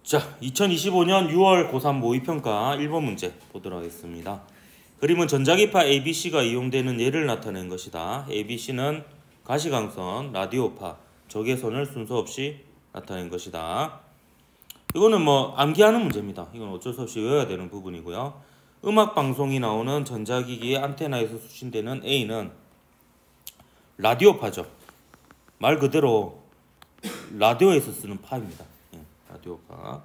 자, 2025년 6월 고3 모의평가 1번 문제 보도록 하겠습니다. 그림은 전자기파 ABC가 이용되는 예를 나타낸 것이다. ABC는 가시광선, 라디오파, 적외선을 순서 없이 나타낸 것이다. 이거는 뭐 암기하는 문제입니다. 이건 어쩔 수 없이 외워야 되는 부분이고요. 음악방송이 나오는 전자기기의 안테나에서 수신되는 A는 라디오파죠. 말 그대로 라디오에서 쓰는 파입니다. 라디오파.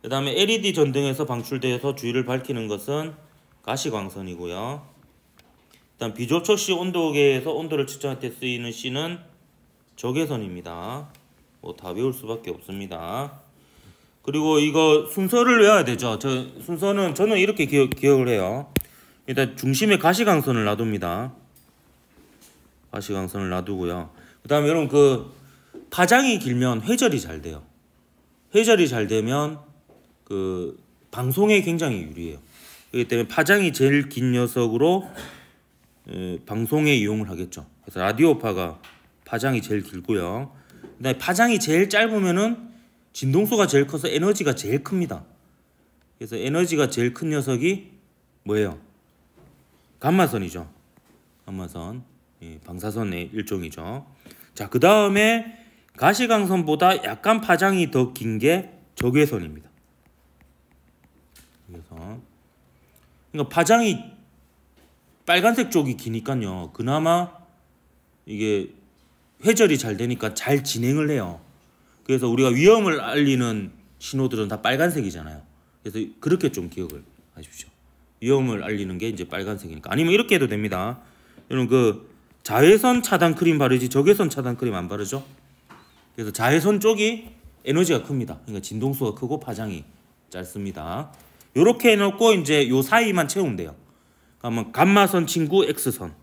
그 다음에 LED 전등에서 방출되어서 주위를 밝히는 것은 가시광선이고요. 일단 비접촉 시 온도계에서 온도를 측정할 때 쓰이는 C는 적외선입니다. 뭐 다 외울 수밖에 없습니다. 그리고 이거 순서를 외워야 되죠. 순서는 저는 이렇게 기억을 해요. 일단 중심에 가시광선을 놔둡니다. 가시광선을 놔두고요. 그 다음에 여러분 그 파장이 길면 회절이 잘 돼요. 회절이 잘 되면 그 방송에 굉장히 유리해요. 그렇기 때문에 파장이 제일 긴 녀석으로 방송에 이용을 하겠죠. 그래서 라디오파가 파장이 제일 길고요. 그다음에 파장이 제일 짧으면은 진동수가 제일 커서 에너지가 제일 큽니다. 그래서 에너지가 제일 큰 녀석이 뭐예요? 감마선이죠. 감마선, 방사선의 일종이죠. 자, 그 다음에 가시광선보다 약간 파장이 더 긴 게 적외선입니다. 그러니까 파장이 빨간색 쪽이 기니까요. 그나마 이게 회절이 잘 되니까 잘 진행을 해요. 그래서 우리가 위험을 알리는 신호들은 다 빨간색이잖아요. 그래서 그렇게 좀 기억을 하십시오. 위험을 알리는 게 이제 빨간색이니까. 아니면 이렇게 해도 됩니다. 여러분 그 자외선 차단 크림 바르지 적외선 차단 크림 안 바르죠? 그래서 자외선 쪽이 에너지가 큽니다. 그러니까 진동수가 크고 파장이 짧습니다. 요렇게 해놓고 이제 요 사이만 채우면 돼요. 그러면 감마선 친구 X선,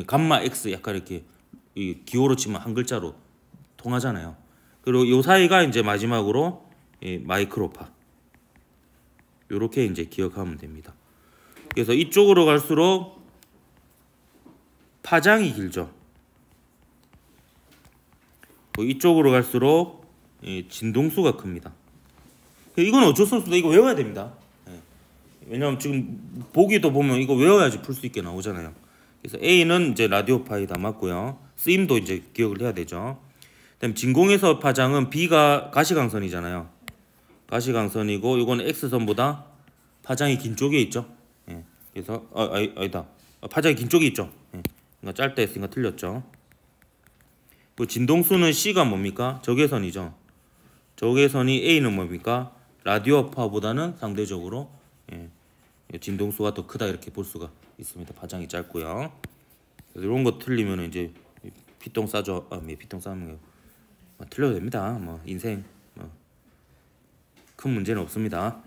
감마 X 약간 이렇게 기호로 치면 한 글자로 통하잖아요. 그리고 요 사이가 이제 마지막으로 마이크로파. 요렇게 이제 기억하면 됩니다. 그래서 이쪽으로 갈수록 파장이 길죠. 이쪽으로 갈수록 진동수가 큽니다. 이건 어쩔 수 없습니다. 이거 외워야 됩니다. 왜냐하면 지금 보기도 보면 이거 외워야지 풀 수 있게 나오잖아요. 그래서 A는 이제 라디오파이다 맞고요. 쓰임도 이제 기억을 해야 되죠. 그다음 진공에서 파장은 B가 가시광선이잖아요. 가시광선이고 이거는 X선보다 파장이 긴 쪽에 있죠. 그래서 아니다. 파장이 긴 쪽에 있죠. 그러니까 짧다 했으니까 틀렸죠. 그 진동수는 C가 뭡니까? 적외선이죠. 적외선이 A는 뭡니까? 라디오파보다는 상대적으로 진동수가 더 크다 이렇게 볼 수가 있습니다. 파장이 짧고요. 이런 거 틀리면 이제 피똥 싸죠. 피똥 싸면 틀려도 됩니다. 뭐 인생 큰 문제는 없습니다.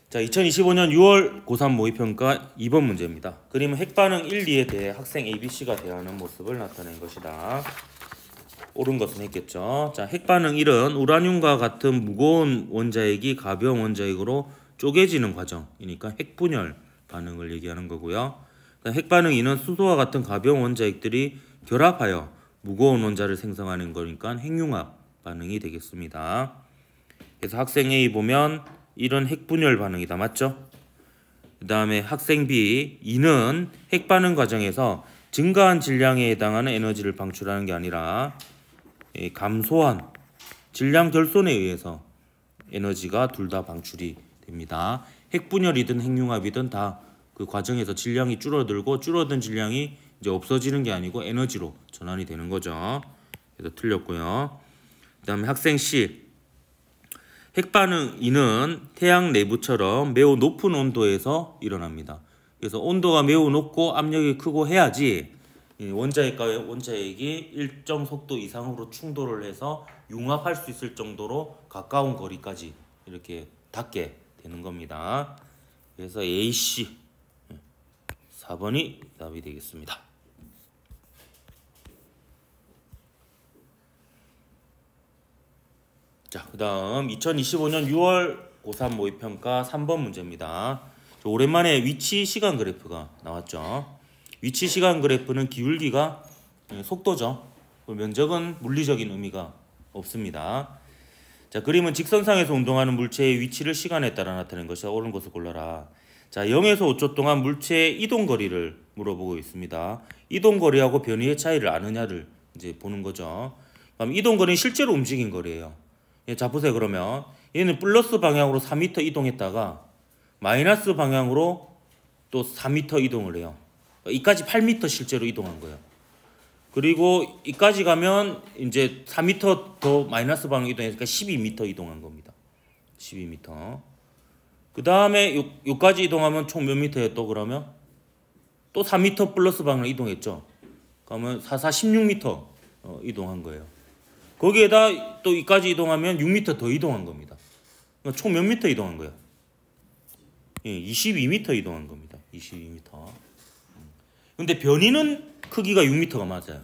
자, 2025년 6월 고3 모의평가 2번 문제입니다. 그림은 핵반응 1, 2에 대해 학생 ABC가 대하는 모습을 나타낸 것이다. 옳은 것은 했겠죠. 자, 핵반응 1은 우라늄과 같은 무거운 원자핵이 가벼운 원자핵으로 쪼개지는 과정이니까 핵분열 반응을 얘기하는 거고요. 핵반응 2는 수소와 같은 가벼운 원자핵들이 결합하여 무거운 원자를 생성하는 거니까 핵융합 반응이 되겠습니다. 그래서 학생 A 보면 1은 핵분열 반응이다. 맞죠? 그 다음에 학생 B 2는 핵반응 과정에서 증가한 질량에 해당하는 에너지를 방출하는 게 아니라 감소한 질량 결손에 의해서 에너지가 둘 다 방출이 됩니다. 핵분열이든 핵융합이든 다 그 과정에서 질량이 줄어들고 줄어든 질량이 이제 없어지는 게 아니고 에너지로 전환이 되는 거죠. 그래서 틀렸고요. 그 다음에 학생 C 핵반응 2는 태양 내부처럼 매우 높은 온도에서 일어납니다. 그래서 온도가 매우 높고 압력이 크고 해야지 원자핵과 원자핵이 일정 속도 이상으로 충돌을 해서 융합할 수 있을 정도로 가까운 거리까지 이렇게 닿게 되는 겁니다. 그래서 AC 4번이 답이 되겠습니다. 자, 그 다음 2025년 6월 고3 모의평가 3번 문제입니다. 오랜만에 위치 시간 그래프가 나왔죠. 위치 시간 그래프는 기울기가 속도죠. 면적은 물리적인 의미가 없습니다. 자, 그림은 직선상에서 운동하는 물체의 위치를 시간에 따라 나타내는 것이다. 옳은 것을 골라라. 자, 0에서 5초 동안 물체의 이동 거리를 물어보고 있습니다. 이동 거리하고 변위의 차이를 아느냐를 이제 보는 거죠. 그럼 이동 거리는 실제로 움직인 거리예요. 자, 보세요. 그러면 얘는 플러스 방향으로 4m 이동했다가 마이너스 방향으로 또 4m 이동을 해요. 이까지 8m 실제로 이동한 거예요. 그리고 이까지 가면 이제 4m 더 마이너스 방향 이동했으니까 12m 이동한 겁니다. 12m. 그 다음에 요까지 이동하면 총 몇 미터예요? 또 그러면 또 4m 플러스 방향 이동했죠. 그러면 16m 이동한 거예요. 거기에다 또 이까지 이동하면 6m 더 이동한 겁니다. 그러니까 총 몇 미터 이동한 거예요? 예, 22m 이동한 겁니다. 22m. 근데 변이는 크기가 6m가 맞아요.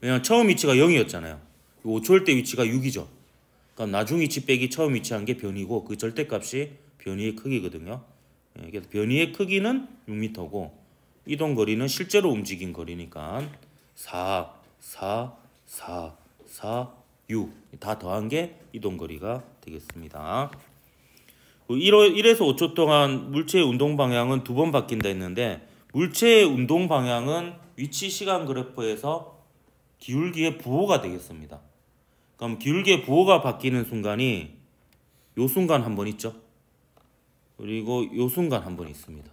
왜냐면 처음 위치가 0이었잖아요. 5초일 때 위치가 6이죠. 그럼 나중 위치 빼기 처음 위치한 게 변이고 그 절대값이 변이의 크기거든요. 예, 그래서 변이의 크기는 6m고 이동 거리는 실제로 움직인 거리니까 4, 4, 4, 4, 6 다 더한 게 이동 거리가 되겠습니다. 1에서 5초 동안 물체의 운동 방향은 2번 바뀐다 했는데 물체의 운동 방향은 위치 시간 그래프에서 기울기의 부호가 되겠습니다. 그럼 기울기의 부호가 바뀌는 순간이 요 순간 한 번 있죠. 그리고 요 순간 한 번 있습니다.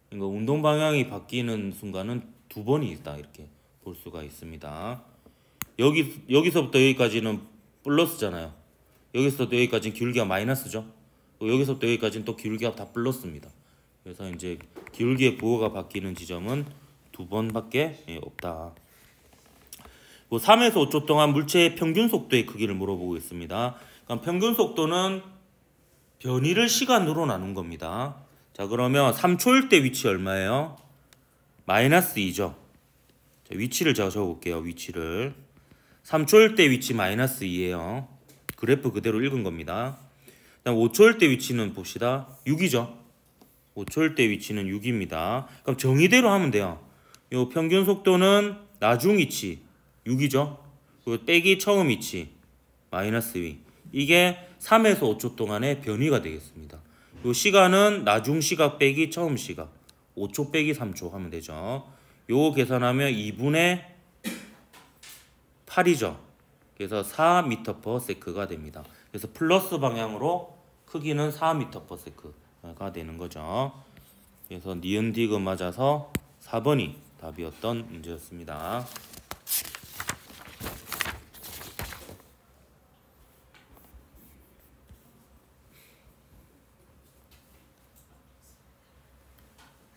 그러니까 운동 방향이 바뀌는 순간은 2번이 있다 이렇게 볼 수가 있습니다. 여기서부터 여기까지는 플러스잖아요. 여기서부터 여기까지는 기울기가 마이너스죠. 여기서부터 여기까지는 또 기울기가 다 플러스입니다. 그래서 이제 기울기의 부호가 바뀌는 지점은 2번밖에 없다. 3에서 5초 동안 물체의 평균 속도의 크기를 물어보고 있습니다. 그럼 평균 속도는 변이를 시간으로 나눈 겁니다. 자, 그러면 3초일 때 위치 얼마예요? 마이너스 2죠. 자, 위치를 제가 적어볼게요. 위치를 3초일 때 위치 마이너스 2예요. 그래프 그대로 읽은 겁니다. 그다음 5초일 때 위치는 봅시다. 6이죠. 5초일 때 위치는 6입니다. 그럼 정의대로 하면 돼요. 요 평균 속도는 나중 위치 6이죠. 그리고 빼기 처음 위치 마이너스 2. 이게 3에서 5초 동안의 변이가 되겠습니다. 요 시간은 나중 시각 빼기 처음 시각 5초 빼기 3초 하면 되죠. 요 계산하면 2분의 8이죠. 그래서 4m/s가 됩니다. 그래서 플러스 방향으로 크기는 4m/s가 되는 거죠. 그래서 니은 디귿 맞아서 4번이 답이었던 문제였습니다.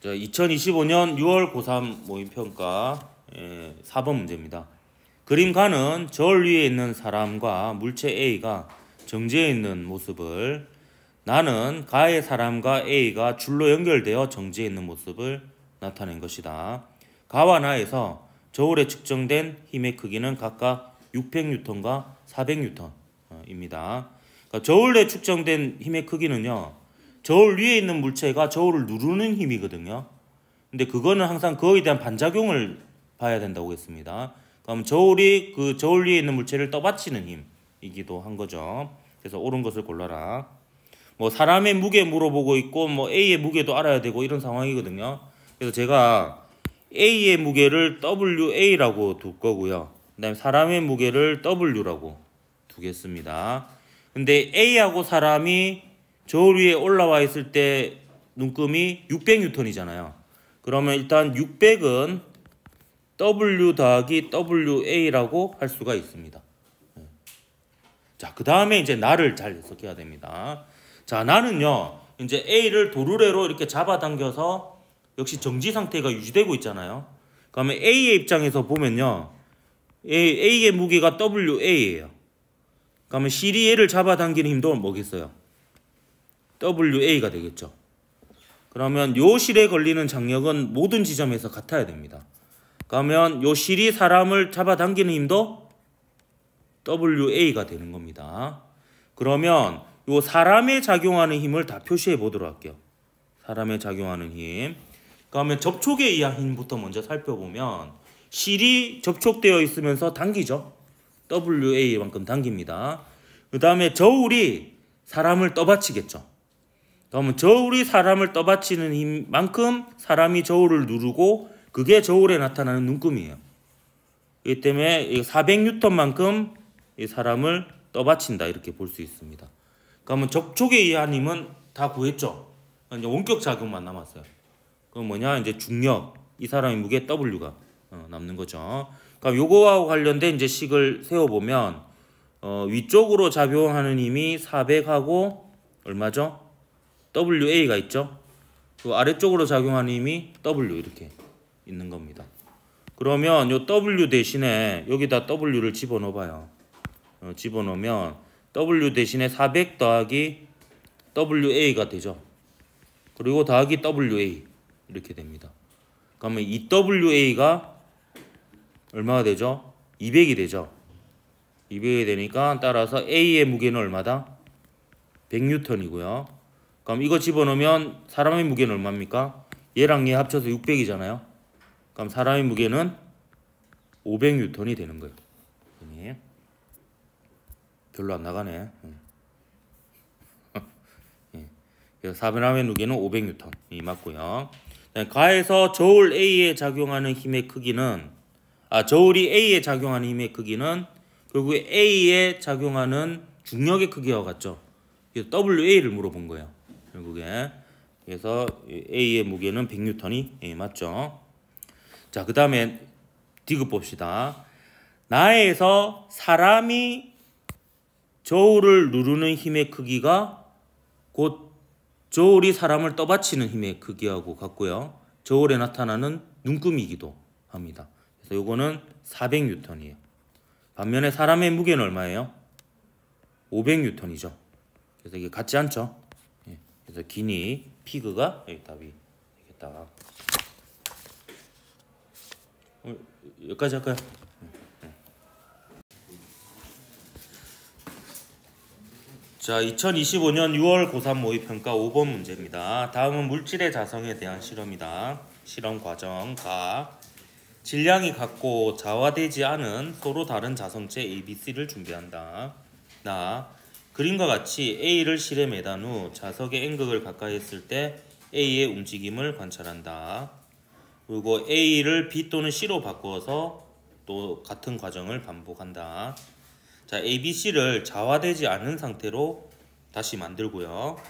자, 2025년 6월 고3 모의평가 4번 문제입니다. 그림 가는 저울 위에 있는 사람과 물체 A가 정지해 있는 모습을 나는 가의 사람과 A가 줄로 연결되어 정지해 있는 모습을 나타낸 것이다. 가와 나에서 저울에 측정된 힘의 크기는 각각 600N과 400N입니다. 그러니까 저울에 측정된 힘의 크기는요. 저울 위에 있는 물체가 저울을 누르는 힘이거든요. 근데 그거는 항상 그거에 대한 반작용을 봐야 된다고 했습니다. 그럼 저울이 그 저울 위에 있는 물체를 떠받치는 힘이기도 한 거죠. 그래서 옳은 것을 골라라. 뭐 사람의 무게 물어보고 있고 뭐 A의 무게도 알아야 되고 이런 상황이거든요. 그래서 제가 A의 무게를 WA라고 둘 거고요. 그다음에 사람의 무게를 W라고 두겠습니다. 근데 A하고 사람이 저울 위에 올라와 있을 때 눈금이 600N이잖아요. 그러면 일단 600은 W 더하기 WA라고 할 수가 있습니다. 자, 그 다음에 이제 나를 잘 해석해야 됩니다. 자, 나는요, 이제 A를 도르래로 이렇게 잡아당겨서 역시 정지 상태가 유지되고 있잖아요. 그러면 A의 입장에서 보면요, A의 무게가 WA예요. 그러면 실이 얘를 잡아당기는 힘도 뭐겠어요? WA가 되겠죠. 그러면 요 실에 걸리는 장력은 모든 지점에서 같아야 됩니다. 그러면 요 실이 사람을 잡아당기는 힘도 WA가 되는 겁니다. 그러면 요 사람에 작용하는 힘을 다 표시해 보도록 할게요. 사람에 작용하는 힘. 그러면 접촉에 의한 힘부터 먼저 살펴보면 실이 접촉되어 있으면서 당기죠. WA만큼 당깁니다. 그 다음에 저울이 사람을 떠받치겠죠. 그러면 저울이 사람을 떠받치는 힘만큼 사람이 저울을 누르고 그게 저울에 나타나는 눈금이에요. 이 때문에 400N만큼 사람을 떠받친다 이렇게 볼 수 있습니다. 그러면 접촉에 의한 힘은 다 구했죠. 이제 원격 작용만 남았어요. 그럼 뭐냐 이제 중력 이 사람의 무게 W가 남는 거죠. 그럼 요거와 관련된 이제 식을 세워보면 위쪽으로 작용하는 힘이 400하고 얼마죠? WA가 있죠. 그 아래쪽으로 작용하는 힘이 W 이렇게 있는 겁니다. 그러면 요 W 대신에 여기다 W를 집어넣어봐요. 집어넣으면 W 대신에 400 더하기 WA가 되죠. 그리고 더하기 WA 이렇게 됩니다. 그러면 이 WA가 얼마가 되죠? 200이 되죠. 200이 되니까 따라서 A의 무게는 얼마다? 100N이고요. 그럼 이거 집어넣으면 사람의 무게는 얼마입니까? 얘랑 얘 합쳐서 600이잖아요. 그럼 사람의 무게는 500N이 되는 거예요. 별로 안 나가네. 그래서 사람의 무게는 500N이 맞고요. 가에서 저울 A에 작용하는 힘의 크기는 저울이 A에 작용하는 힘의 크기는 결국에 A에 작용하는 중력의 크기와 같죠. 그래서 WA를 물어본 거예요. 결국에 그래서 A의 무게는 100N이 맞죠. 자, 그 다음에 디귿 봅시다. 나에서 사람이 저울을 누르는 힘의 크기가 곧 저울이 사람을 떠받치는 힘의 크기하고 같고요. 저울에 나타나는 눈금이기도 합니다. 그래서 요거는 400N이에요. 반면에 사람의 무게는 얼마예요? 500N이죠. 그래서 이게 같지 않죠. 그래서 기니 피그가 여기 답이 되겠다. 여기까지 할까요? 자, 2025년 6월 고3 모의평가 5번 문제입니다. 다음은 물질의 자성에 대한 실험이다. 실험 과정 가 질량이 같고 자화되지 않은 서로 다른 자성체 A, B, C를 준비한다. 나 그림과 같이 A를 실에 매단 후 자석의 N극을 가까이 했을 때 A의 움직임을 관찰한다. 그리고 A를 B 또는 C로 바꾸어서 또 같은 과정을 반복한다. 자, A, B, C를 자화되지 않은 상태로 다시 만들고요.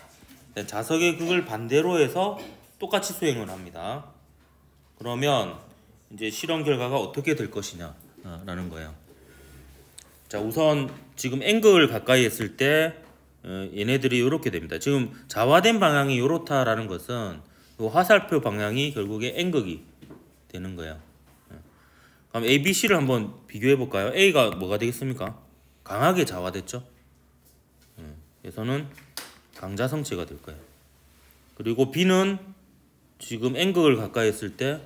자석의 극을 반대로 해서 똑같이 수행을 합니다. 그러면 이제 실험 결과가 어떻게 될 것이냐 라는 거예요. 자, 우선 지금 N극을 가까이 했을 때 얘네들이 이렇게 됩니다. 지금 자화된 방향이 이렇다라는 것은 이 화살표 방향이 결국에 N극이 되는 거예요. 그럼 A, B, C를 한번 비교해 볼까요? A가 뭐가 되겠습니까? 강하게 자화됐죠. 그래서는 강자성체가 될 거예요. 그리고 B는 지금 N극을 가까이 했을 때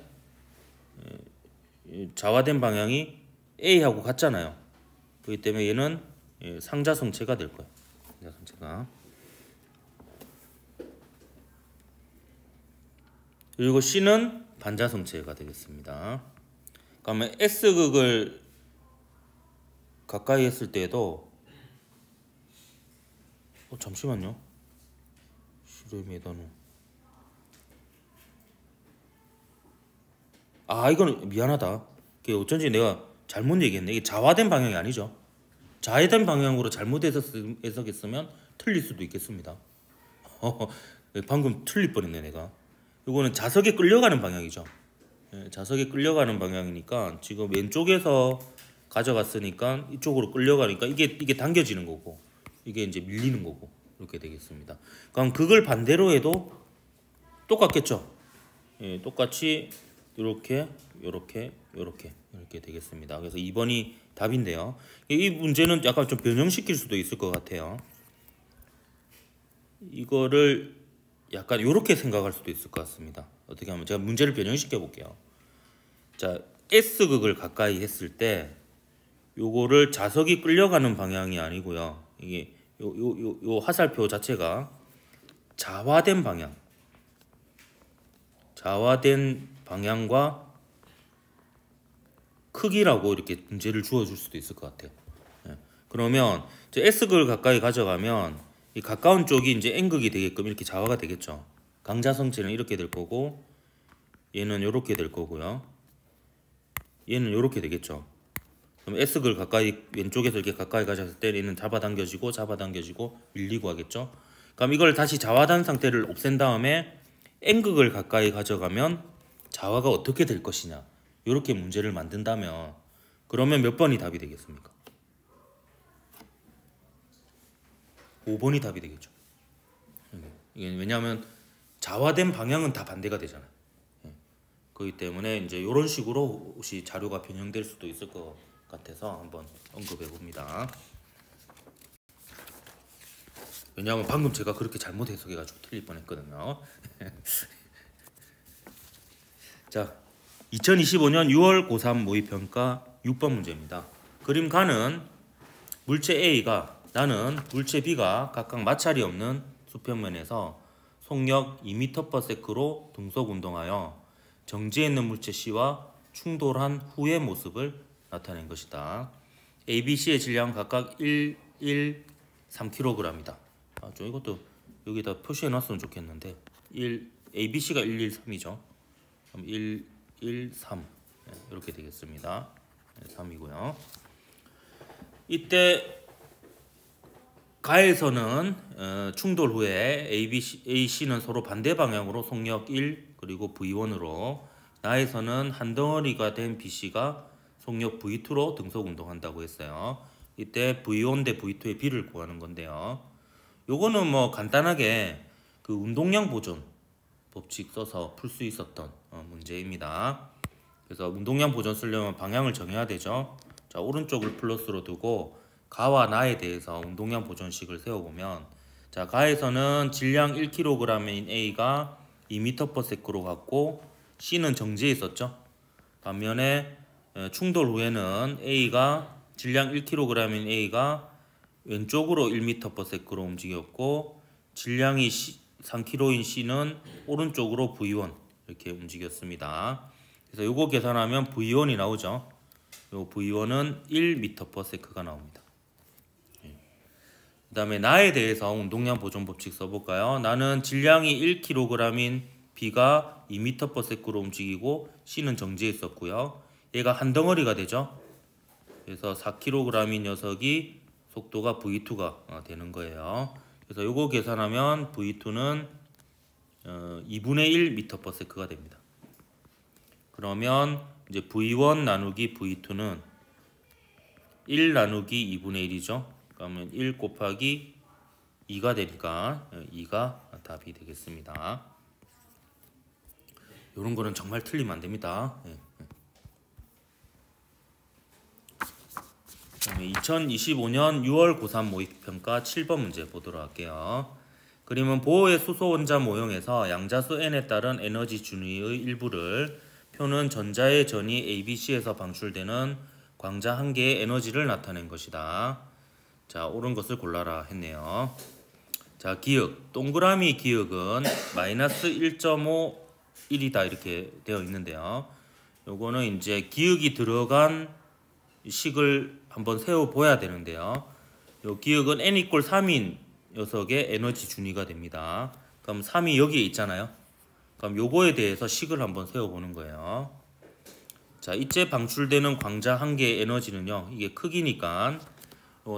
자화된 방향이 A하고 같잖아요. 그렇기 때문에 얘는 상자성체가 될 거예요. 상자성체가. 그리고 C는 반자성체가 되겠습니다. 그러면 S극을 가까이 했을 때에도 잠시만요. 실험에다는 이건 미안하다. 어쩐지 내가 잘못 얘기했네. 이게 자화된 방향이 아니죠. 자화된 방향으로 잘못 해석했으면 틀릴 수도 있겠습니다. 방금 틀릴 뻔했네 내가. 이거는 자석에 끌려가는 방향이죠. 자석에 끌려가는 방향이니까 지금 왼쪽에서 가져갔으니까 이쪽으로 끌려가니까 이게 당겨지는 거고 이게 이제 밀리는 거고 이렇게 되겠습니다. 그럼 그걸 반대로 해도 똑같겠죠. 똑같이 이렇게 되겠습니다. 그래서 2번이 답인데요. 이 문제는 약간 좀 변형시킬 수도 있을 것 같아요. 이거를 약간 이렇게 생각할 수도 있을 것 같습니다. 어떻게 하면 제가 문제를 변형시켜 볼게요. 자, S극을 가까이 했을 때 요거를 자석이 끌려가는 방향이 아니고요. 이게 요 화살표 자체가 자화된 방향과 크기라고 이렇게 문제를 주어줄 수도 있을 것 같아요. 그러면 저 S극을 가까이 가져가면 이 가까운 쪽이 이제 N극이 되게끔 이렇게 좌화가 되겠죠. 강자성체는 이렇게 될 거고 얘는 이렇게 될 거고요. 얘는 이렇게 되겠죠. 그럼 S극을 가까이 왼쪽에서 이렇게 가까이 가졌을 때 얘는 잡아당겨지고 밀리고 하겠죠. 그럼 이걸 다시 좌화된 상태를 없앤 다음에 N극을 가까이 가져가면 좌화가 어떻게 될 것이냐, 이렇게 문제를 만든다면 그러면 몇 번이 답이 되겠습니까? 5번이 답이 되겠죠. 이게 왜냐하면 좌화된 방향은 다 반대가 되잖아요. 그렇기 때문에 이제 이런 식으로 혹시 자료가 변형될 수도 있을 것 같아서 한번 언급해 봅니다. 왜냐하면 방금 제가 그렇게 잘못 해석해가지고 틀릴 뻔했거든요. 자, 2025년 6월 고3 모의평가 6번 문제입니다. 그림 가는 물체 A가 나는 물체 B가 각각 마찰이 없는 수평면에서 속력 2m/s로 등속 운동하여 정지해 있는 물체 C와 충돌한 후의 모습을 나타낸 것이다. A, B, C의 질량 각각 1, 1, 3kg이다. 좀 이것도 여기다 표시해 놨으면 좋겠는데 A, B, C가 1, 1, 3이죠. 그럼 1, 1, 3 이렇게 되겠습니다. 3이고요. 이때 가에서는 충돌 후에 A, B, A, C는 서로 반대 방향으로 속력 1 그리고 V1으로 나에서는 한 덩어리가 된 B, C가 속력 V2로 등속 운동한다고 했어요. 이때 V1 대 V2의 B를 구하는 건데요. 요거는 뭐 간단하게 그 운동량 보존 법칙 써서 풀 수 있었던 문제입니다. 그래서 운동량 보존 쓰려면 방향을 정해야 되죠. 자, 오른쪽을 플러스로 두고 가와 나에 대해서 운동량 보존식을 세워보면, 자, 가에서는 질량 1kg인 A가 2m/s로 갔고 C는 정지해 있었죠. 반면에 충돌 후에는 A가 질량 1kg인 A가 왼쪽으로 1m/s로 움직였고 질량이 3kg인 C는 오른쪽으로 V1 이렇게 움직였습니다. 그래서 요거 계산하면 V1이 나오죠. 요 V1은 1m/s가 나옵니다. 그 다음에 나에 대해서 운동량 보존 법칙 써볼까요? 나는 질량이 1kg인 B가 2m/s로 움직이고 C는 정지해 있었고요. 얘가 한 덩어리가 되죠. 그래서 4kg인 녀석이 속도가 V2가 되는 거예요. 그래서 요거 계산하면 V2는 2분의 1 m/s가 됩니다. 그러면 이제 V1 나누기 V2는 1 나누기 2분의 1이죠. 그러면 1 곱하기 2가 되니까 2가 답이 되겠습니다. 이런 거는 정말 틀리면 안 됩니다. 2025년 6월 고3 모의평가 7번 문제 보도록 할게요. 그림은 보호의 수소 원자 모형에서 양자수 n에 따른 에너지 준위의 일부를 표는 전자의 전이 ABC에서 방출되는 광자 한 개의 에너지를 나타낸 것이다. 자, 옳은 것을 골라라 했네요. 자, 기억. 동그라미 기억은 마이너스 1.5, 1이다 이렇게 되어 있는데요. 요거는 이제 기억이 들어간 식을 한번 세워 보야 되는데요. 요 기억은 n = 3인 녀석의 에너지 준위가 됩니다. 그럼 3이 여기에 있잖아요. 그럼 요거에 대해서 식을 한번 세워 보는 거예요. 자, 이때 방출되는 광자 한 개의 에너지는요. 이게 크기니까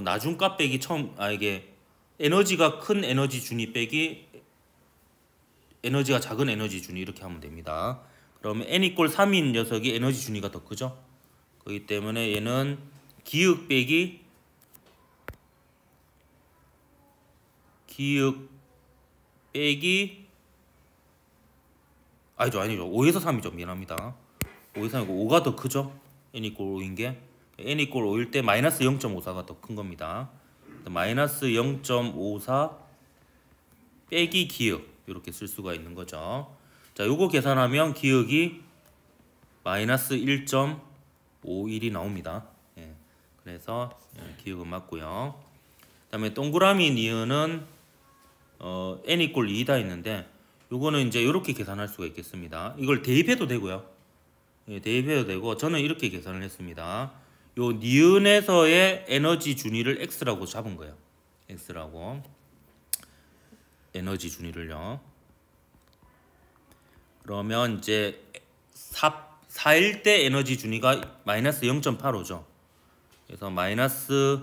나중값 빼기 이게 에너지가 큰 에너지 준위 빼기 에너지가 작은 에너지 준위 이렇게 하면 됩니다. 그러면 n = 3인 녀석이 에너지 준위가 더 크죠. 그렇기 때문에 얘는 기억 빼기 아니죠 5에서 3이죠. 미안합니다. 5에서 3이고 5가 더 크죠. n = 5인 게 n = 5일 때 마이너스 0.54가 더 큰 겁니다. 마이너스 0.54 빼기 기억 이렇게 쓸 수가 있는 거죠. 자, 요거 계산하면 기억이 마이너스 1.51이 나옵니다. 그래서 기억은 맞고요. 그 다음에 동그라미 니은은 n = 2다 있는데 요거는 이제 이렇게 계산할 수가 있겠습니다. 이걸 대입해도 되고요. 대입해도 되고 저는 이렇게 계산을 했습니다. 요 니은에서의 에너지 준위를 x라고 잡은 거예요. x라고 에너지 준위를요. 그러면 이제 4일 때 에너지 준위가 마이너스 0.85죠. 그래서 마이너스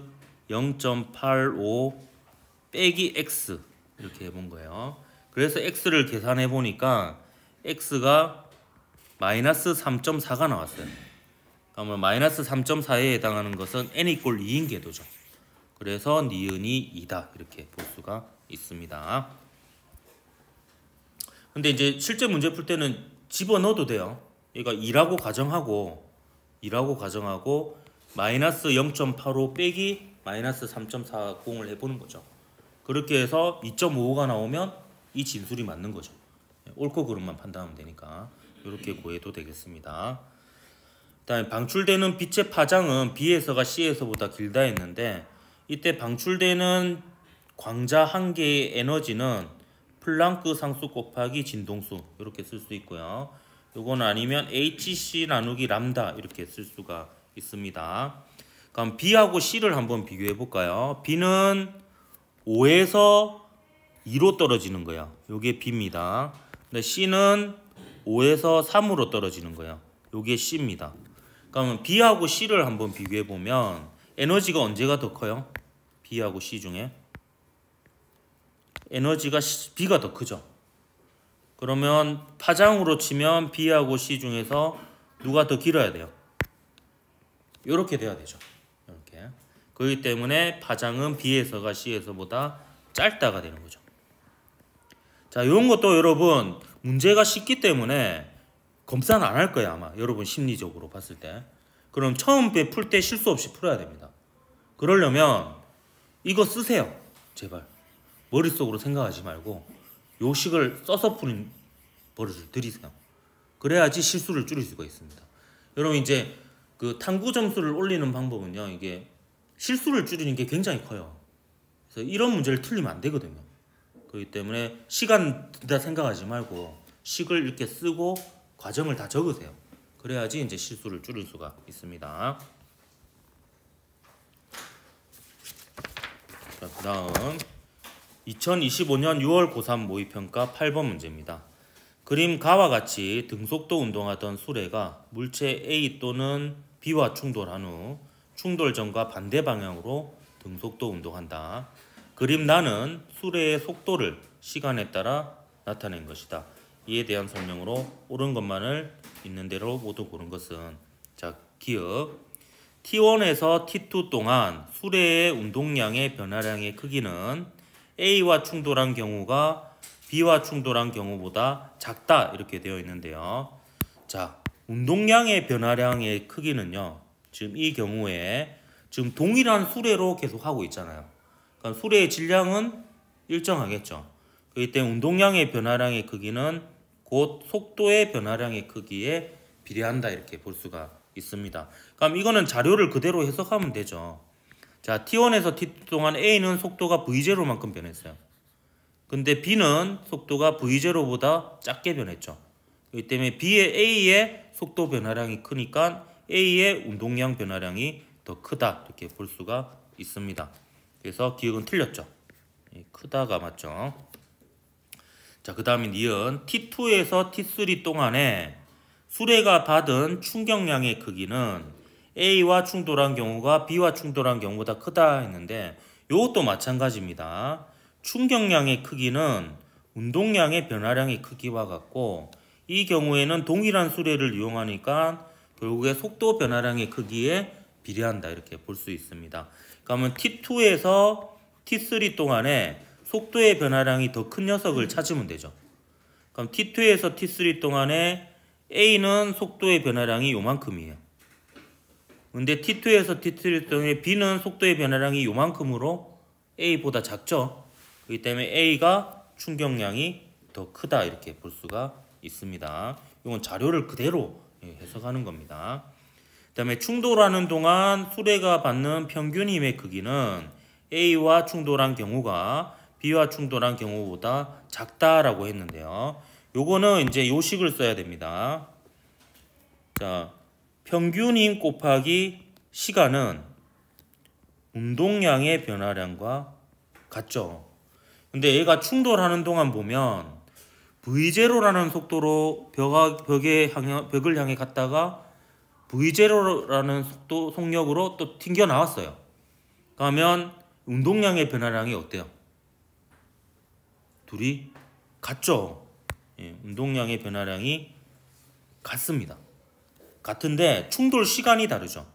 0.85 빼기 x 이렇게 해본 거예요. 그래서 x를 계산해 보니까 x가 마이너스 3.4가 나왔어요. 그러면 마이너스 3.4에 해당하는 것은 n = 2인 궤도죠. 그래서 니은이 2다 이렇게 볼 수가 있습니다. 근데 이제 실제 문제 풀 때는 집어넣어도 돼요. 그러니까 2라고 가정하고 마이너스 0.85 빼기 마이너스 3.40을 해보는 거죠. 그렇게 해서 2.55가 나오면 이 진술이 맞는 거죠. 옳고 그름만 판단하면 되니까 이렇게 구해도 되겠습니다. 그다음에 방출되는 빛의 파장은 B에서가 C에서보다 길다 했는데 이때 방출되는 광자 한 개의 에너지는 플랑크 상수 곱하기 진동수 이렇게 쓸 수 있고요. 요건 아니면 hc 나누기 람다 이렇게 쓸 수가 있습니다. 그럼 B하고 C를 한번 비교해 볼까요? B는 5에서 2로 떨어지는 거야. 요게 B입니다. 근데 C는 5에서 3으로 떨어지는 거야. 요게 C입니다. 그러면 B하고 C를 한번 비교해 보면 에너지가 언제가 더 커요? B하고 C 중에 에너지가 B가 더 크죠. 그러면 파장으로 치면 B하고 C 중에서 누가 더 길어야 돼요? 이렇게 돼야 되죠. 이렇게. 그렇기 때문에 파장은 B에서가 C에서보다 짧다가 되는 거죠. 자, 이런 것도 여러분 문제가 쉽기 때문에 검사는 안 할 거예요. 아마 여러분 심리적으로 봤을 때. 그럼 처음 풀 때 실수 없이 풀어야 됩니다. 그러려면 이거 쓰세요. 제발. 머릿속으로 생각하지 말고 요식을 써서 푸는 버릇을 들이세요. 그래야지 실수를 줄일 수가 있습니다. 여러분 이제 그 탐구 점수를 올리는 방법은요. 이게 실수를 줄이는 게 굉장히 커요. 그래서 이런 문제를 틀리면 안 되거든요. 그렇기 때문에 시간 든다 생각하지 말고 식을 이렇게 쓰고 과정을 다 적으세요. 그래야지 이제 실수를 줄일 수가 있습니다. 자, 그다음 2025년 6월 고3 모의평가 8번 문제입니다. 그림 가와 같이 등속도 운동하던 수레가 물체 A 또는 B와 충돌한 후 충돌 전과 반대 방향으로 등속도 운동한다. 그림 나는 수레의 속도를 시간에 따라 나타낸 것이다. 이에 대한 설명으로 옳은 것만을 있는 대로 모두 고른 것은 자, 기억 T1에서 T2 동안 수레의 운동량의 변화량의 크기는 A와 충돌한 경우가 B와 충돌한 경우보다 작다 이렇게 되어 있는데요. 자, 운동량의 변화량의 크기는요. 지금 이 경우에 지금 동일한 수레로 계속 하고 있잖아요. 그러니까 수레의 질량은 일정하겠죠. 그렇기 때문에 운동량의 변화량의 크기는 곧 속도의 변화량의 크기에 비례한다 이렇게 볼 수가 있습니다. 그럼 이거는 자료를 그대로 해석하면 되죠. 자, T1에서 T2 동안 A는 속도가 V0만큼 변했어요. 근데 B는 속도가 V0보다 작게 변했죠. 그렇기 때문에 A의 속도 변화량이 크니까 A의 운동량 변화량이 더 크다 이렇게 볼 수가 있습니다. 그래서 기억은 틀렸죠. 크다가 맞죠. 자, 그 다음에 니은 T2에서 T3 동안에 수레가 받은 충격량의 크기는 A와 충돌한 경우가 B와 충돌한 경우보다 크다 했는데 이것도 마찬가지입니다. 충격량의 크기는 운동량의 변화량의 크기와 같고 이 경우에는 동일한 수레를 이용하니까 결국에 속도 변화량의 크기에 비례한다 이렇게 볼 수 있습니다. 그러면 T2에서 T3 동안에 속도의 변화량이 더 큰 녀석을 찾으면 되죠. 그럼 T2에서 T3 동안에 A는 속도의 변화량이 요만큼이에요. 근데 T2에서 T3 동안에 B는 속도의 변화량이 요만큼으로 A보다 작죠. 그렇기 때문에 A가 충격량이 더 크다 이렇게 볼 수가 있습니다. 이건 자료를 그대로 해석하는 겁니다. 그 다음에 충돌하는 동안 수레가 받는 평균 힘의 크기는 A와 충돌한 경우가 B와 충돌한 경우보다 작다라고 했는데요. 요거는 이제 요식을 써야 됩니다. 자, 평균 힘 곱하기 시간은 운동량의 변화량과 같죠. 근데 얘가 충돌하는 동안 보면 V0라는 속도로 벽을 향해 갔다가 V0라는 속력으로 또 튕겨 나왔어요. 그러면 운동량의 변화량이 어때요? 둘이 같죠. 예, 운동량의 변화량이 같습니다. 같은데 충돌 시간이 다르죠.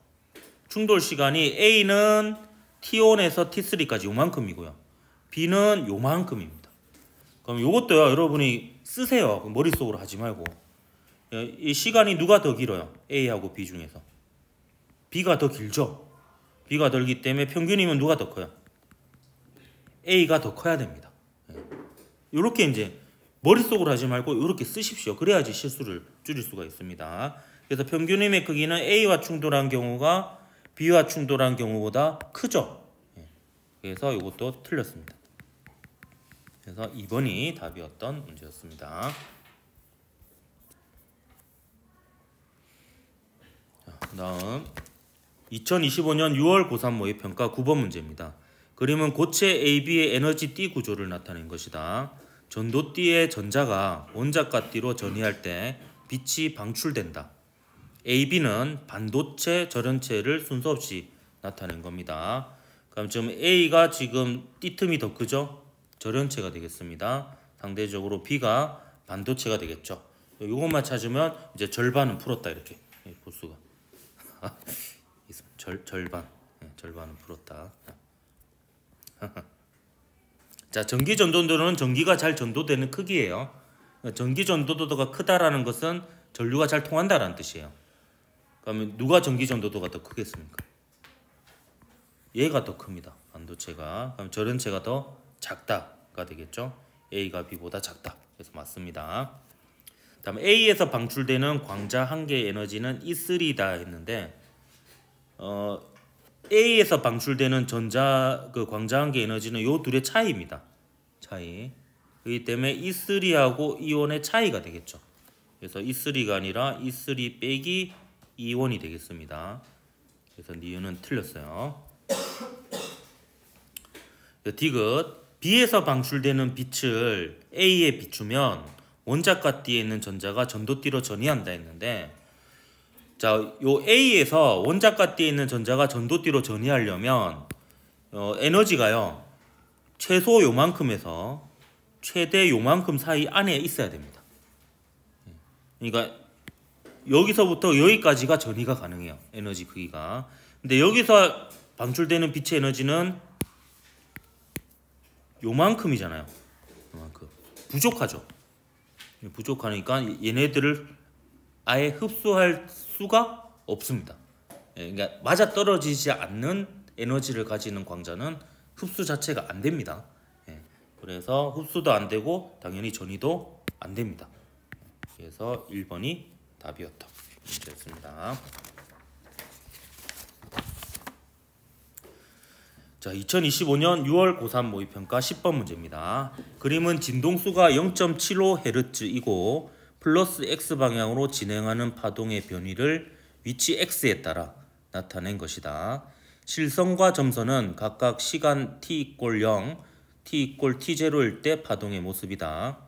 충돌 시간이 A는 T1에서 T3까지 요만큼이고요. B는 요만큼입니다. 그럼 요것도요, 여러분이 쓰세요. 머릿속으로 하지 말고. 이 시간이 누가 더 길어요? A하고 B 중에서. B가 더 길죠. B가 더 길기 때문에 평균이면 누가 더 커요? A가 더 커야 됩니다. 이렇게 이제 머릿속으로 하지 말고 이렇게 쓰십시오. 그래야지 실수를 줄일 수가 있습니다. 그래서 평균임의 크기는 A와 충돌한 경우가 B와 충돌한 경우보다 크죠. 그래서 이것도 틀렸습니다. 그래서 2번이 답이었던 문제였습니다. 자, 다음 2025년 6월 고3 모의평가 9번 문제입니다. 그림은 고체 AB의 에너지 띠 구조를 나타낸 것이다. 전도띠의 전자가 원자가 띠로 전이할 때 빛이 방출된다. AB는 반도체 절연체를 순서 없이 나타낸 겁니다. 그럼 지금 A가 지금 띠틈이 더 크죠? 절연체가 되겠습니다. 상대적으로 B가 반도체가 되겠죠. 이것만 찾으면 이제 절반은 풀었다 이렇게 볼 수가. 절반은 풀었다. 자, 전기 전도도는 전기가 잘 전도되는 크기예요. 전기 전도도가 크다라는 것은 전류가 잘 통한다라는 뜻이에요. 그러면 누가 전기 전도도가 더 크겠습니까? 얘가 더 큽니다. 반도체가. 그럼 절연체가 더 작다가 되겠죠. A가 B보다 작다. 그래서 맞습니다. 다음 A에서 방출되는 광자 한 개의 에너지는 E3다 했는데 A에서 방출되는 광자 한 개의 에너지는 요 둘의 차이입니다. 차이. 그렇기 때문에 E3하고 E1의 차이가 되겠죠. 그래서 E3가 아니라 E3 빼기 E1이 되겠습니다. 그래서 니은은 틀렸어요. 디귿 B에서 방출되는 빛을 A에 비추면 원자가 띠에 있는 전자가 전도띠로 전이한다 했는데, 자, 요 A에서 원자가 띠에 있는 전자가 전도띠로 전이하려면 에너지가요 최소 요만큼에서 최대 요만큼 사이 안에 있어야 됩니다. 그러니까 여기서부터 여기까지가 전이가 가능해요. 에너지 크기가. 근데 여기서 방출되는 빛의 에너지는 요만큼이잖아요. 요만큼. 부족하죠. 부족하니까 얘네들을 아예 흡수할 수가 없습니다. 그러니까 맞아떨어지지 않는 에너지를 가지는 광자는 흡수 자체가 안 됩니다. 그래서 흡수도 안 되고 당연히 전이도 안 됩니다. 그래서 1번이 답이었다. 문제였습니다. 자, 2025년 6월 고3 모의평가 10번 문제입니다. 그림은 진동수가 0.75Hz이고 플러스 X방향으로 진행하는 파동의 변위를 위치 X에 따라 나타낸 것이다. 실선과 점선은 각각 시간 t = 0, t = t0일 때 파동의 모습이다.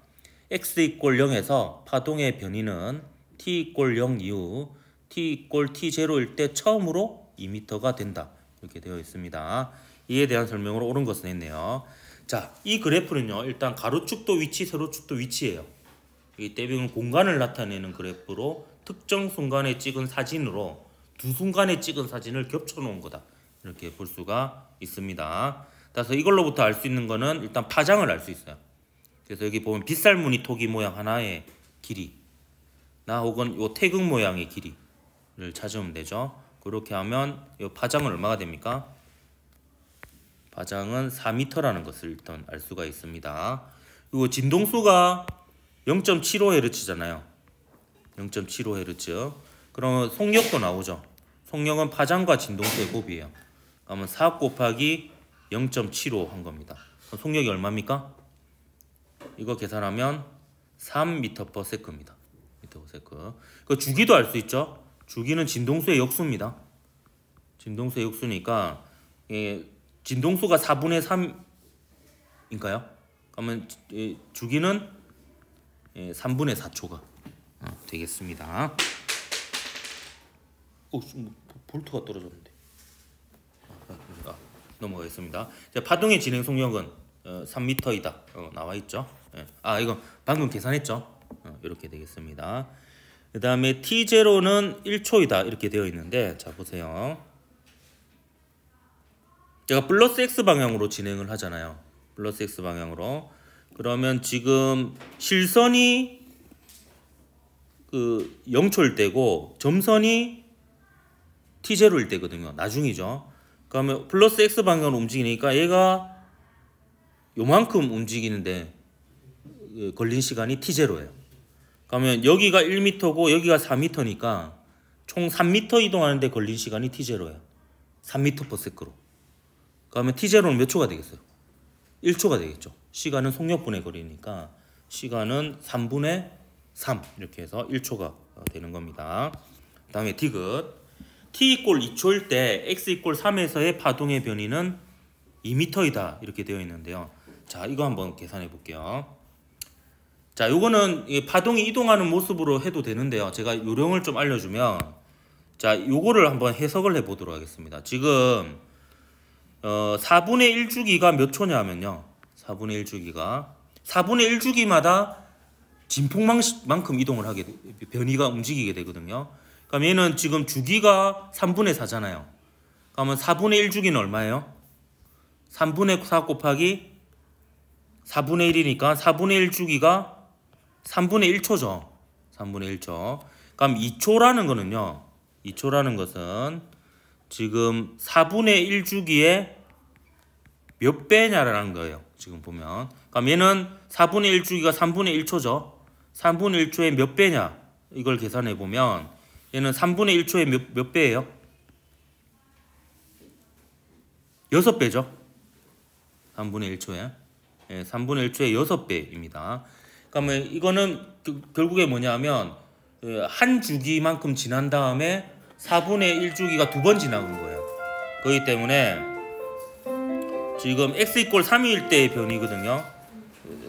x = 0에서 파동의 변위는 t = 0 이후 t = t0일 때 처음으로 2m가 된다. 이렇게 되어 있습니다. 이에 대한 설명으로 옳은 것은 했네요. 자, 이 그래프는요, 일단 가로축도 위치, 세로축도 위치예요. 이 때문에 공간을 나타내는 그래프로 특정 순간에 찍은 사진으로 두 순간에 찍은 사진을 겹쳐 놓은 거다. 이렇게 볼 수가 있습니다. 그래서 이걸로부터 알 수 있는 거는 일단 파장을 알 수 있어요. 그래서 여기 보면 빗살무늬 토기 모양 하나의 길이 나 혹은 요 태극 모양의 길이를 찾으면 되죠. 그렇게 하면 이 파장은 얼마가 됩니까? 파장은 4m라는 것을 일단 알 수가 있습니다. 그리고 진동수가 0.75Hz잖아요. 0.75Hz. 그러면 속력도 나오죠. 속력은 파장과 진동수의 곱이에요. 그러면 4 곱하기 0.75 한 겁니다. 속력이 얼마입니까? 이거 계산하면 3m/s입니다. 그 주기도 알 수 있죠. 주기는 진동수의 역수입니다. 진동수의 역수니까 진동수가 4분의 3인가요? 그러면 주기는 3분의 4초가 되겠습니다. 볼트가 떨어졌는데. 넘어가겠습니다. 자, 파동의 진행 속력은 3m이다. 나와 있죠. 이거 방금 계산했죠. 이렇게 되겠습니다. 그 다음에 T0는 1초이다 이렇게 되어 있는데, 자 보세요. 제가 플러스 X 방향으로 진행을 하잖아요. 플러스 X 방향으로. 그러면 지금 실선이 0초일 때고 점선이 T0일 때거든요. 나중이죠. 그러면 플러스 X 방향으로 움직이니까 얘가 요만큼 움직이는데 걸린 시간이 T0예요. 그러면 여기가 1m고 여기가 4m니까 총 3m 이동하는데 걸린 시간이 T0예요. 3m/s로. 그러면 T0는 몇 초가 되겠어요? 1초가 되겠죠. 시간은 속력분의 거리니까 시간은 3분의 3 이렇게 해서 1초가 되는 겁니다. 그 다음에 디귿. t = 2초일 때 x = 3에서의 파동의 변이는 2m이다 이렇게 되어 있는데요. 자, 이거 한번 계산해 볼게요. 자, 요거는 파동이 이동하는 모습으로 해도 되는데요. 제가 요령을 좀 알려주면, 자, 요거를 한번 해석을 해 보도록 하겠습니다. 지금 4분의 1주기가 몇 초냐면요. 4분의 1주기마다 진폭만큼 이동을 하게 변이가 움직이게 되거든요. 그럼 얘는 지금 주기가 3분의 4잖아요. 그러면 4분의 1주기는 얼마예요? 3분의 4 곱하기 4분의 1이니까 4분의 1주기가 3분의 1초죠. 3분의 1초. 그럼 2초라는 거는요. 2초라는 것은 지금 4분의 1주기의 몇 배냐라는 거예요. 지금 보면. 그럼 얘는 4분의 1주기가 3분의 1초죠. 3분의 1초의 몇 배냐? 이걸 계산해 보면 얘는 3분의 1초의 몇 배예요? 6배죠. 3분의 1초에. 3분의 1초의 6배입니다. 그러면 이거는 결국에 뭐냐면 한 주기만큼 지난 다음에 4분의 1주기가 2번 지나간 거예요. 그렇기 때문에 지금 x = 3일 때의 변이거든요.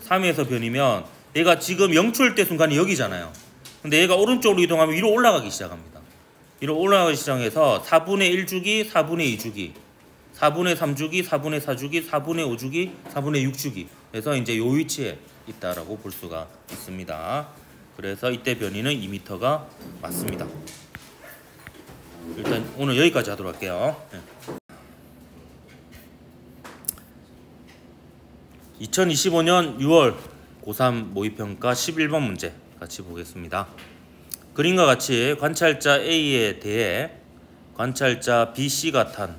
3에서 변이면 얘가 지금 0초일 때 순간이 여기잖아요. 근데 얘가 오른쪽으로 이동하면 위로 올라가기 시작합니다. 위로 올라가기 시작해서 4분의 1주기, 4분의 2주기, 4분의 3주기, 4분의 4주기, 4분의 5주기, 4분의 6주기. 그래서 이제 요 위치에 있다라고 볼 수가 있습니다. 그래서 이때 변이는 2m가 맞습니다. 일단 오늘 여기까지 하도록 할게요. 2025년 6월 고3 모의평가 11번 문제 같이 보겠습니다. 그림과 같이 관찰자 A에 대해 관찰자 B, C가 탄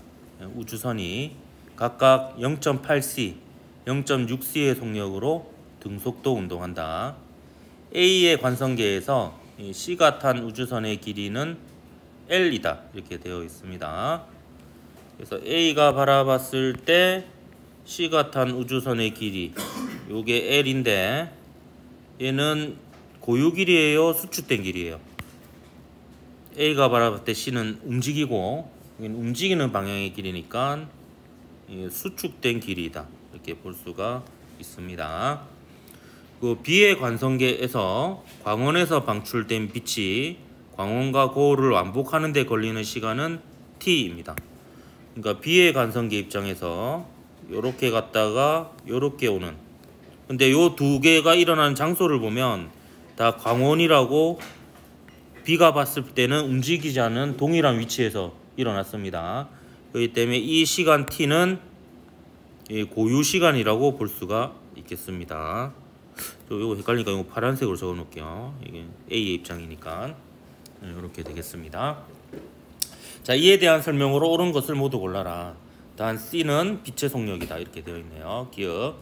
우주선이 각각 0.8c, 0.6c의 속력으로 등속도 운동한다. A의 관성계에서 C가 탄 우주선의 길이는 L이다 이렇게 되어 있습니다. 그래서 A가 바라봤을 때 C가 탄 우주선의 길이 요게 L인데 얘는 고유 길이에요, 수축된 길이에요? A가 바라봤을 때 C는 움직이고 움직이는 방향의 길이니까 수축된 길이다 이렇게 볼 수가 있습니다. 그 B의 관성계에서 광원에서 방출된 빛이 광원과 거울을 완복하는 데 걸리는 시간은 T입니다. 그러니까 B의 관성계 입장에서 요렇게 갔다가 요렇게 오는, 근데 요 두 개가 일어나는 장소를 보면 다 광원이라고 B가 봤을 때는 움직이지 않는 동일한 위치에서 일어났습니다. 그렇기 때문에 이 시간 T는 고유 시간이라고 볼 수가 있겠습니다. 이거 헷갈리니까 이거 파란색으로 적어 놓을게요. 이게 A의 입장이니까 이렇게 되겠습니다. 자, 이에 대한 설명으로 옳은 것을 모두 골라라. 단 C는 빛의 속력이다 이렇게 되어 있네요. 기억.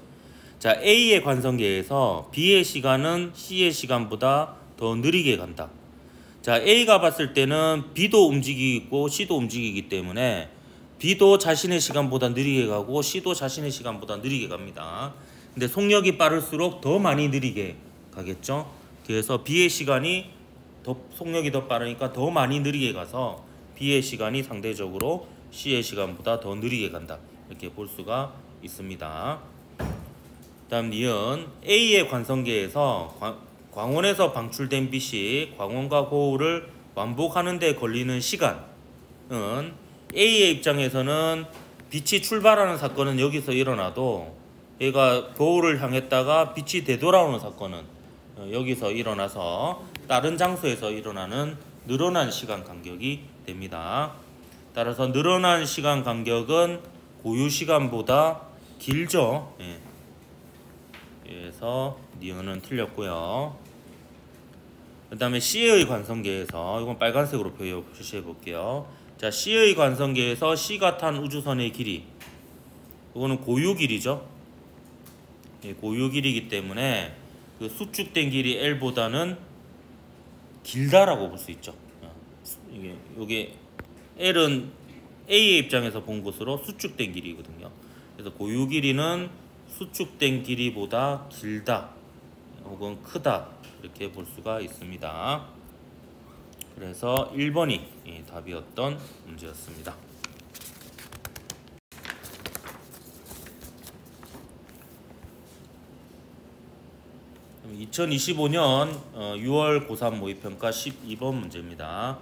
자, A의 관성계에서 B의 시간은 C의 시간보다 더 느리게 간다. 자, A가 봤을 때는 B도 움직이고 C도 움직이기 때문에 B도 자신의 시간보다 느리게 가고 C도 자신의 시간보다 느리게 갑니다. 근데 속력이 빠를수록 더 많이 느리게 가겠죠. 그래서 B의 시간이 속력이 더 빠르니까 더 많이 느리게 가서 B의 시간이 상대적으로 C의 시간보다 더 느리게 간다. 이렇게 볼 수가 있습니다. 다음 니은 A의 관성계에서 광원에서 방출된 빛이 광원과 고울을 완복하는 데 걸리는 시간은 A의 입장에서는 빛이 출발하는 사건은 여기서 일어나도 얘가 고울을 향했다가 빛이 되돌아오는 사건은 여기서 일어나서 다른 장소에서 일어나는 늘어난 시간 간격이 됩니다. 따라서 늘어난 시간 간격은 고유 시간보다 길죠. 그래서 니은은 틀렸고요. 그 다음에 C의 관성계에서 이건 빨간색으로 표시해 볼게요. 자, C의 관성계에서 C가 탄 우주선의 길이, 이거는 고유 길이죠. 고유 길이기 때문에 그 수축된 길이 L보다는 길다라고 볼 수 있죠. 이게 L은 A의 입장에서 본 것으로 수축된 길이거든요. 그래서 고유 길이는 수축된 길이보다 길다 혹은 크다 이렇게 볼 수가 있습니다. 그래서 1번이 답이었던 문제였습니다. 2025년 6월 고3 모의평가 12번 문제입니다.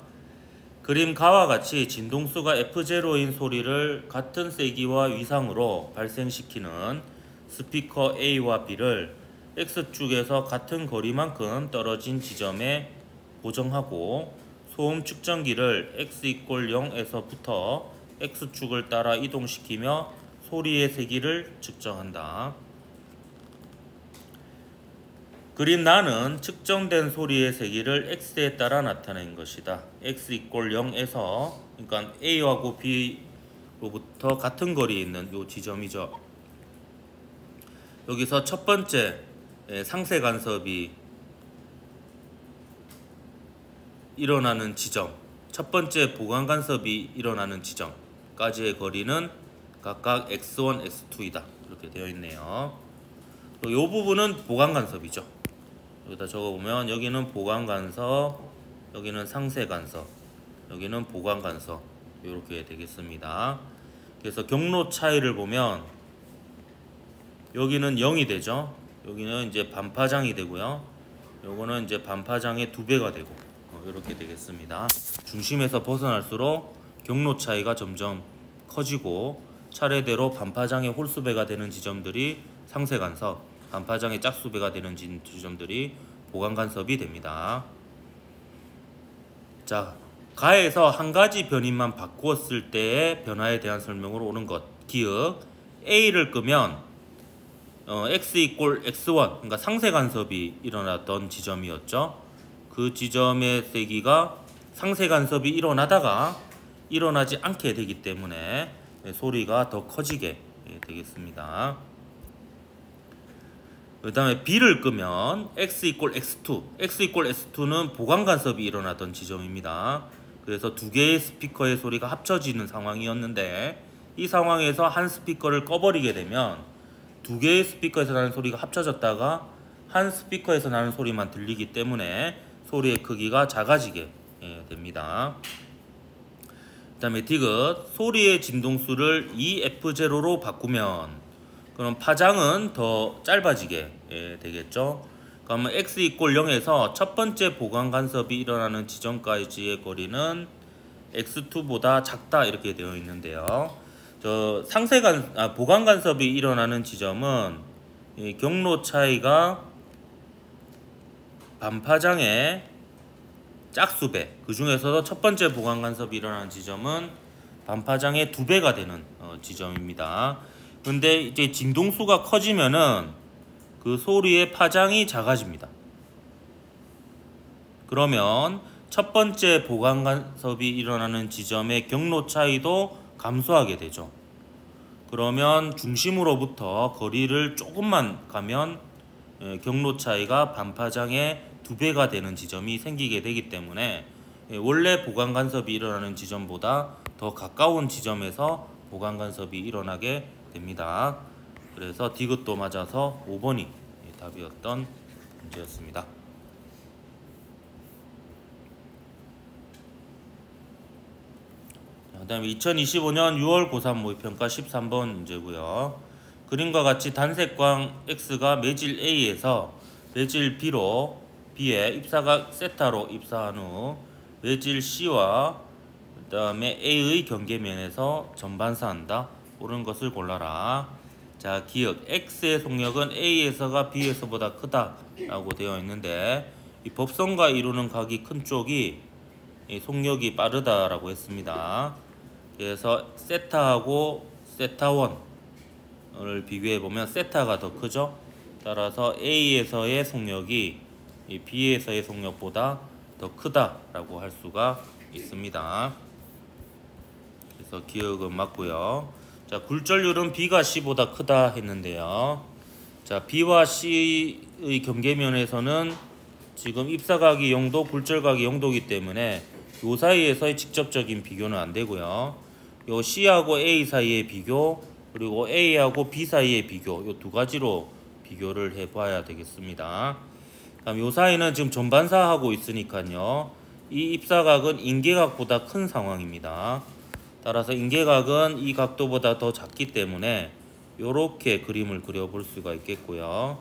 그림 가와 같이 진동수가 F0인 소리를 같은 세기와 위상으로 발생시키는 스피커 A와 B를 X축에서 같은 거리만큼 떨어진 지점에 고정하고 소음 측정기를 X=0에서부터 X축을 따라 이동시키며 소리의 세기를 측정한다. 그림 나는 측정된 소리의 세기를 X에 따라 나타낸 것이다. X=0에서 그러니까 A하고 B로부터 같은 거리에 있는 이 지점이죠. 여기서 첫 번째 상세 간섭이 일어나는 지점, 첫 번째 보강 간섭이 일어나는 지점까지의 거리는 각각 X1, X2이다. 이렇게 되어 있네요. 이 부분은 보강 간섭이죠. 여기다 적어보면 여기는 보강 간섭, 여기는 상세 간섭, 여기는 보강 간섭 이렇게 되겠습니다. 그래서 경로 차이를 보면 여기는 0이 되죠. 여기는 이제 반파장이 되고요. 요거는 이제 반파장의 2배가 되고 이렇게 되겠습니다. 중심에서 벗어날수록 경로 차이가 점점 커지고 차례대로 반파장의 홀수배가 되는 지점들이 상세 간섭, 반파장의 짝수배가 되는 지점들이 보강 간섭이 됩니다. 자, 가에서 한 가지 변인만 바꾸었을 때의 변화에 대한 설명으로 오는 것. 기억 A를 끄면 X=X1 그러니까 상세 간섭이 일어났던 지점이었죠. 그 지점의 세기가 상세 간섭이 일어나다가 일어나지 않게 되기 때문에 소리가 더 커지게 되겠습니다. 그 다음에 B를 끄면 X=X2 X=X2는 보강 간섭이 일어나던 지점입니다. 그래서 두 개의 스피커의 소리가 합쳐지는 상황이었는데 이 상황에서 한 스피커를 꺼버리게 되면 두 개의 스피커에서 나는 소리가 합쳐졌다가 한 스피커에서 나는 소리만 들리기 때문에 소리의 크기가 작아지게 됩니다. 그 다음에 디귿 소리의 진동수를 EF0로 바꾸면 그럼 파장은 더 짧아지게 되겠죠. 그러면 X=0에서 첫 번째 보강 간섭이 일어나는 지점까지의 거리는 X2보다 작다 이렇게 되어 있는데요. 저 보강 간섭이 일어나는 지점은 이 경로 차이가 반파장의 짝수배, 그 중에서도 첫 번째 보강 간섭이 일어나는 지점은 반파장의 2배가 되는 지점입니다. 근데 이제 진동수가 커지면은 그 소리의 파장이 작아집니다. 그러면 첫 번째 보강 간섭이 일어나는 지점의 경로 차이도 감소하게 되죠. 그러면 중심으로부터 거리를 조금만 가면 경로 차이가 반파장의 2배가 되는 지점이 생기게 되기 때문에 원래 보강 간섭이 일어나는 지점보다 더 가까운 지점에서 보강 간섭이 일어나게 됩니다. 그래서 디귿도 맞아서 5번이 답이었던 문제였습니다. 그다음에 2025년 6월 고3 모의평가 13번 문제고요. 그림과 같이 단색광 X가 매질 A에서 매질 B에 입사각 세타로 입사한 후 매질 C와 그다음에 A의 경계면에서 전반사한다. 옳은 것을 골라라. 자, 기억 X의 속력은 A에서가 B에서보다 크다라고 되어 있는데 이 법선과 이루는 각이 큰 쪽이 이 속력이 빠르다라고 했습니다. 그래서 세타하고 세타1을 비교해 보면 세타가 더 크죠. 따라서 A에서의 속력이 이 B에서의 속력보다 더 크다라고 할 수가 있습니다. 그래서 기억은 맞고요. 자, 굴절률은 B가 C보다 크다 했는데요. 자, B와 C의 경계면에서는 지금 입사각이 0도, 굴절각이 0도이기 때문에 요 사이에서의 직접적인 비교는 안 되고요. 요 C하고 A 사이의 비교, 그리고 A하고 B 사이의 비교, 요 두 가지로 비교를 해봐야 되겠습니다. 다음 요 사이는 지금 전반사하고 있으니까요. 이 입사각은 인계각보다 큰 상황입니다. 따라서 인계각은 이 각도보다 더 작기 때문에 요렇게 그림을 그려볼 수가 있겠고요.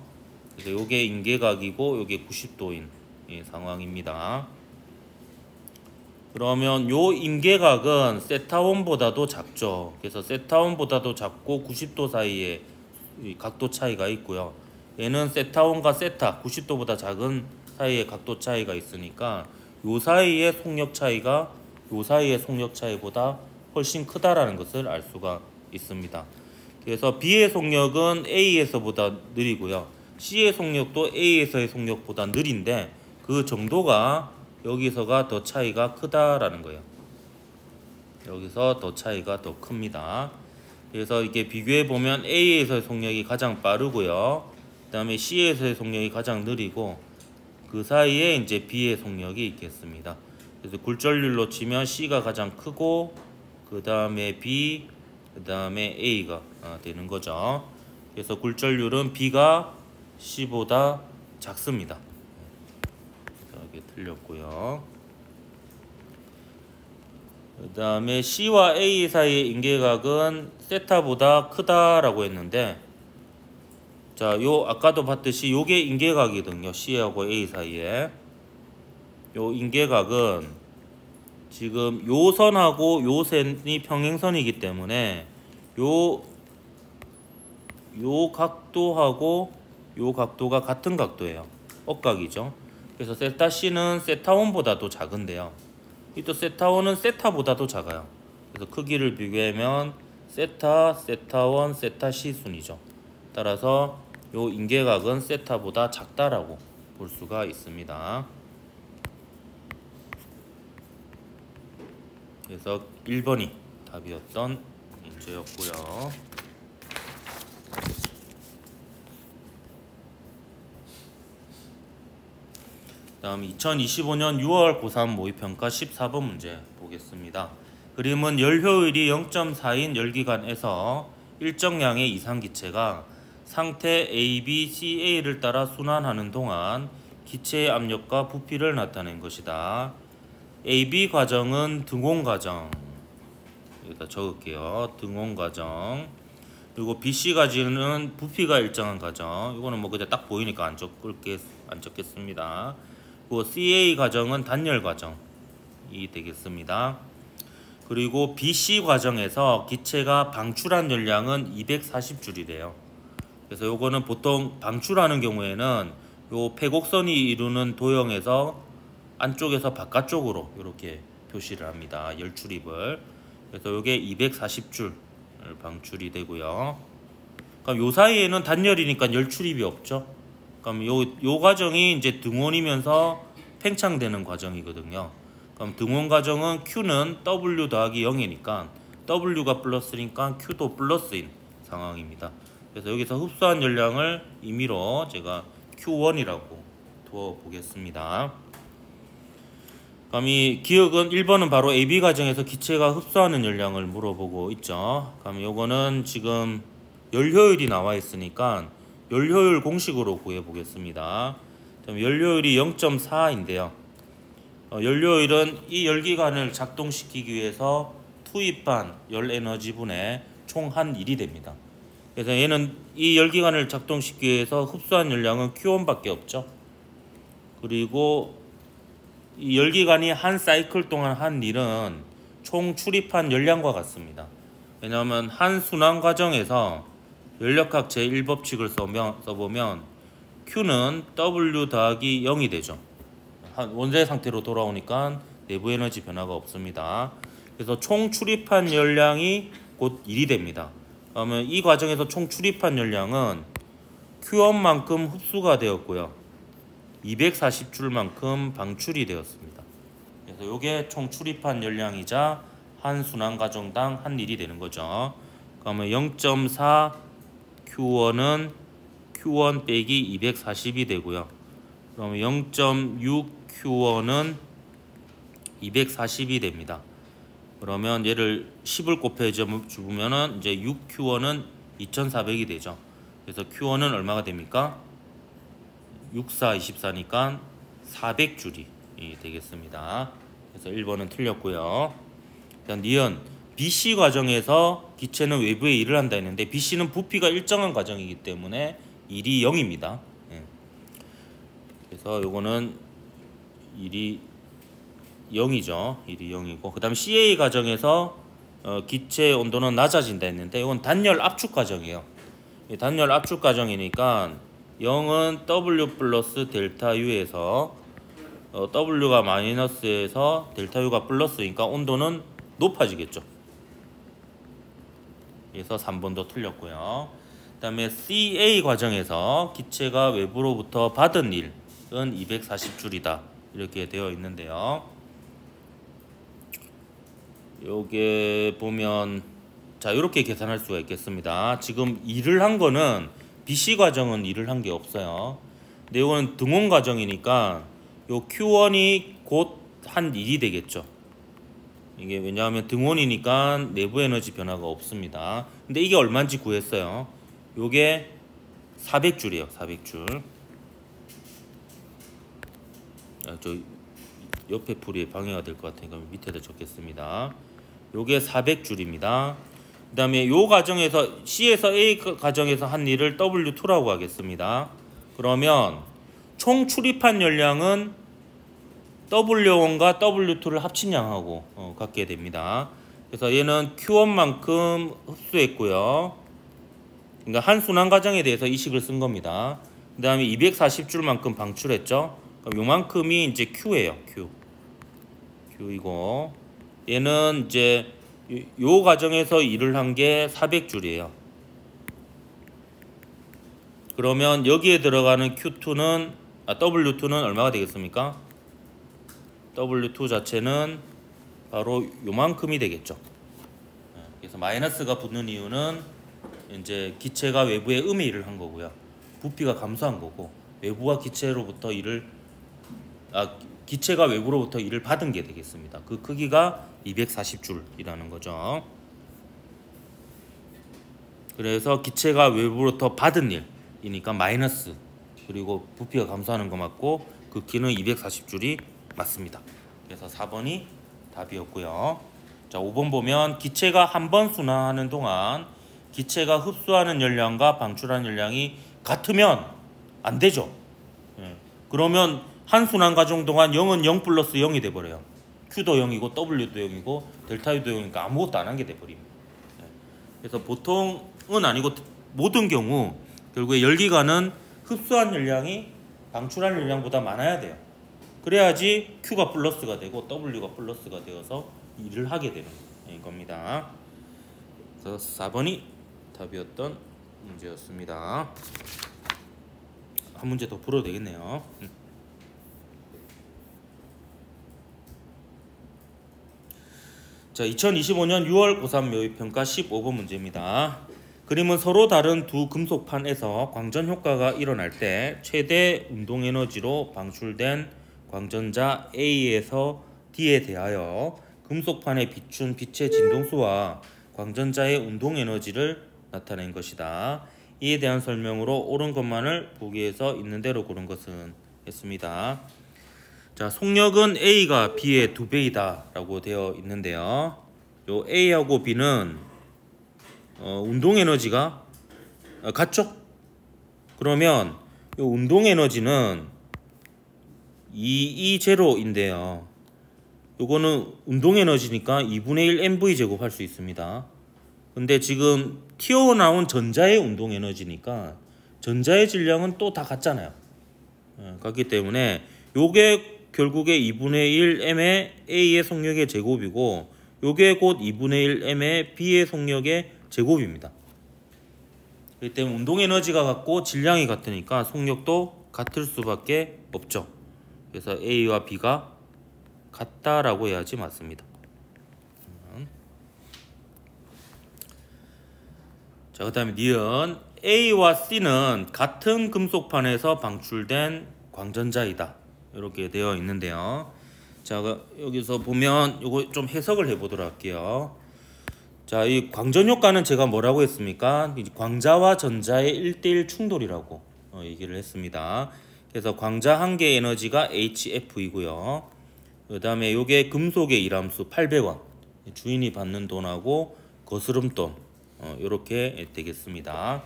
그래서 요게 인계각이고 요게 90도인 상황입니다. 그러면 요 인계각은 세타1보다도 작죠. 그래서 세타1보다도 작고 90도 사이에 각도 차이가 있고요. 얘는 세타1과 세타 90도보다 작은 사이에 각도 차이가 있으니까 요 사이의 속력 차이가 요 사이의 속력 차이보다 훨씬 크다라는 것을 알 수가 있습니다. 그래서 B의 속력은 A에서보다 느리고요. C의 속력도 A에서의 속력보다 느린데 그 정도가 여기서가 더 차이가 크다라는 거예요. 여기서 더 차이가 더 큽니다. 그래서 이게 비교해 보면 A에서의 속력이 가장 빠르고요. 그 다음에 C에서의 속력이 가장 느리고 그 사이에 이제 B의 속력이 있겠습니다. 그래서 굴절률로 치면 C가 가장 크고 그 다음에 B, 그 다음에 A가 되는 거죠. 그래서 굴절률은 B가 C보다 작습니다. 이게 틀렸고요. 그 다음에 C와 A 사이의 인계각은 세타보다 크다라고 했는데, 자, 요 아까도 봤듯이 요게 인계각이거든요. C하고 A 사이에. 요 인계각은 지금 요 선하고 요 선이 평행선이기 때문에 요 각도하고 요 각도가 같은 각도예요. 억각이죠. 그래서 세타 C는 세타 1보다도 작은데요. 이 또 세타 1은 세타보다도 작아요. 그래서 크기를 비교하면 세타, 세타 1, 세타 C 순이죠. 따라서 요 인계각은 세타보다 작다라고 볼 수가 있습니다. 그래서 1번이 답이었던 문제였고요. 다음 2025년 6월 고3 모의평가 14번 문제 보겠습니다. 그림은 열효율이 0.4인 열기관에서 일정량의 이상기체가 상태 A, B, C, A를 따라 순환하는 동안 기체의 압력과 부피를 나타낸 것이다. AB 과정은 등온 과정, 여기다 적을게요. 등온 과정. 그리고 BC 과정은 부피가 일정한 과정. 이거는 뭐 그냥 딱 보이니까 안 적겠습니다. 그리고 CA 과정은 단열 과정이 되겠습니다. 그리고 BC 과정에서 기체가 방출한 열량은 240줄이래요. 그래서 요거는 보통 방출하는 경우에는 요 패곡선이 이루는 도형에서 안쪽에서 바깥쪽으로 이렇게 표시를 합니다. 열 출입을. 그래서 요게 240줄 방출이 되고요. 그럼 요 사이에는 단열이니까 열 출입이 없죠. 그럼 요 과정이 이제 등온이면서 팽창되는 과정이거든요. 그럼 등온 과정은 Q는 W 더하기 0이니까 W가 플러스니까 Q도 플러스인 상황입니다. 그래서 여기서 흡수한 열량을 임의로 제가 Q1이라고 두어 보겠습니다. 그럼 이 기억은 1번은 바로 AB 과정에서 기체가 흡수하는 열량을 물어보고 있죠. 그럼 요거는 지금 열효율이 나와 있으니까 열효율 공식으로 구해 보겠습니다. 열효율이 0.4인데요. 열효율은 이 열기관을 작동시키기 위해서 투입한 열 에너지분의 총 한 일이 됩니다. 그래서 얘는 이 열기관을 작동시키기 위해서 흡수한 열량은 Q1밖에 없죠. 그리고 이 열기관이 한 사이클 동안 한 일은 총 출입한 열량과 같습니다. 왜냐하면 한 순환 과정에서 연력학 제1법칙을 써보면 Q는 W 더하기 0이 되죠. 원래 상태로 돌아오니까 내부 에너지 변화가 없습니다. 그래서 총 출입한 열량이 곧 1이 됩니다. 그러면 이 과정에서 총 출입한 열량은 Q1만큼 흡수가 되었고요. 240줄만큼 방출이 되었습니다. 그래서 이게 총 출입한 열량이자 한 순환 과정당 한 일이 되는 거죠. 그러면 0.4 Q1은 Q1 빼기 240이 되고요. 그러면 0.6 Q1은 240이 됩니다. 그러면 얘를 10을 곱해주면은 이제 6Q1은 2400이 되죠. 그래서 Q1은 얼마가 됩니까? 64, 24니까 400줄이 되겠습니다. 그래서 1번은 틀렸고요. 일단 니은 BC 과정에서 기체는 외부에 일을 한다 했는데 BC는 부피가 일정한 과정이기 때문에 일이 0입니다. 그래서 요거는 일이 0이죠. 일이 0이고 그 다음 CA 과정에서 기체 온도는 낮아진다 했는데 이건 단열 압축 과정이에요. 단열 압축 과정이니까 0은 W 플러스 델타 U에서 W가 마이너스에서 델타 U가 플러스니까 온도는 높아지겠죠. 그래서 3번도 틀렸고요. 그 다음에 CA 과정에서 기체가 외부로부터 받은 일은 240줄이다. 이렇게 되어 있는데요. 요게 보면 자 이렇게 계산할 수가 있겠습니다. 지금 일을 한 거는 BC 과정은 일을 한 게 없어요. 근데 이거는 등온 과정이니까 요 Q1이 곧 한 일이 되겠죠. 이게 왜냐하면 등온이니까 내부 에너지 변화가 없습니다. 근데 이게 얼마인지 구했어요. 요게 400줄이에요. 400줄. 저 옆에 풀이 방해가 될 것 같으니까 밑에다 적겠습니다. 요게 400줄입니다. 그 다음에 요 과정에서 C에서 A 과정에서 한 일을 W2라고 하겠습니다. 그러면 총 출입한 열량은 W1과 W2를 합친 양하고 같게 됩니다. 그래서 얘는 Q1만큼 흡수했고요. 그러니까 한 순환 과정에 대해서 이 식을 쓴 겁니다. 그 다음에 240줄만큼 방출했죠. 그럼 요만큼이 이제 Q예요. Q이고 얘는 이제 요 과정에서 일을 한 게 400줄이에요. 그러면 여기에 들어가는 Q2는 W2는 얼마가 되겠습니까? W2 자체는 바로 요만큼이 되겠죠. 그래서 마이너스가 붙는 이유는 이제 기체가 외부에 음의 일을 한 거고요. 부피가 감소한 거고 외부와 기체로부터 기체가 외부로부터 일을 받은 게 되겠습니다. 그 크기가 240줄이라는 거죠. 그래서 기체가 외부로부터 받은 일이니까 마이너스 그리고 부피가 감소하는 거 맞고 그 키는 240줄이 맞습니다. 그래서 4번이 답이었고요. 자, 5번 보면 기체가 한 번 순환하는 동안 기체가 흡수하는 열량과 방출하는 열량이 같으면 안 되죠. 그러면 한 순환 과정 동안 0은 0 플러스 0이 돼버려요. Q도 0이고 W도 0이고 델타 U도 0이니까 아무것도 안 한 게 돼버립니다. 그래서 보통은 아니고 모든 경우 결국에 열기관은 흡수한 열량이 방출한 열량보다 많아야 돼요. 그래야지 Q가 플러스가 되고 W가 플러스가 되어서 일을 하게 되는 겁니다. 그래서 4번이 답이었던 문제였습니다. 한 문제 더 풀어도 되겠네요. 자, 2025년 6월 고3 묘입평가 15번 문제입니다. 그림은 서로 다른 두 금속판에서 광전 효과가 일어날 때 최대 운동 에너지로 방출된 광전자 A에서 D에 대하여 금속판에 비춘 빛의 진동수와 광전자의 운동 에너지를 나타낸 것이다. 이에 대한 설명으로 옳은 것만을 보기에서 있는 대로 고른 것은 했습니다. 자, 속력은 A가 B의 2배이다 라고 되어 있는데요. 요 A하고 B는 운동 에너지가 같죠? 그러면 요 운동 에너지는 2E0인데요. 요거는 운동 에너지니까 2분의 1 mv 제곱 할 수 있습니다. 근데 지금 튀어나온 전자의 운동 에너지니까 전자의 질량은 또 다 같잖아요. 같기 때문에 요게 결국에 2분의 1 m의 A의 속력의 제곱이고 요게 곧 2분의 1 m의 B의 속력의 제곱입니다. 그렇기 때문에 운동 에너지가 같고 질량이 같으니까 속력도 같을 수밖에 없죠. 그래서 A와 B가 같다라고 해야지 맞습니다. 자, 그 다음에 니은 A와 C는 같은 금속판에서 방출된 광전자이다. 이렇게 되어 있는데요. 자, 여기서 보면 요거 좀 해석을 해보도록 할게요. 자, 이 광전 효과는 제가 뭐라고 했습니까? 광자와 전자의 1대1 충돌이라고 얘기를 했습니다. 그래서 광자 한 개의 에너지가 HF이고요. 그 다음에 요게 금속의 일함수 800원, 주인이 받는 돈하고 거스름돈 이렇게 되겠습니다.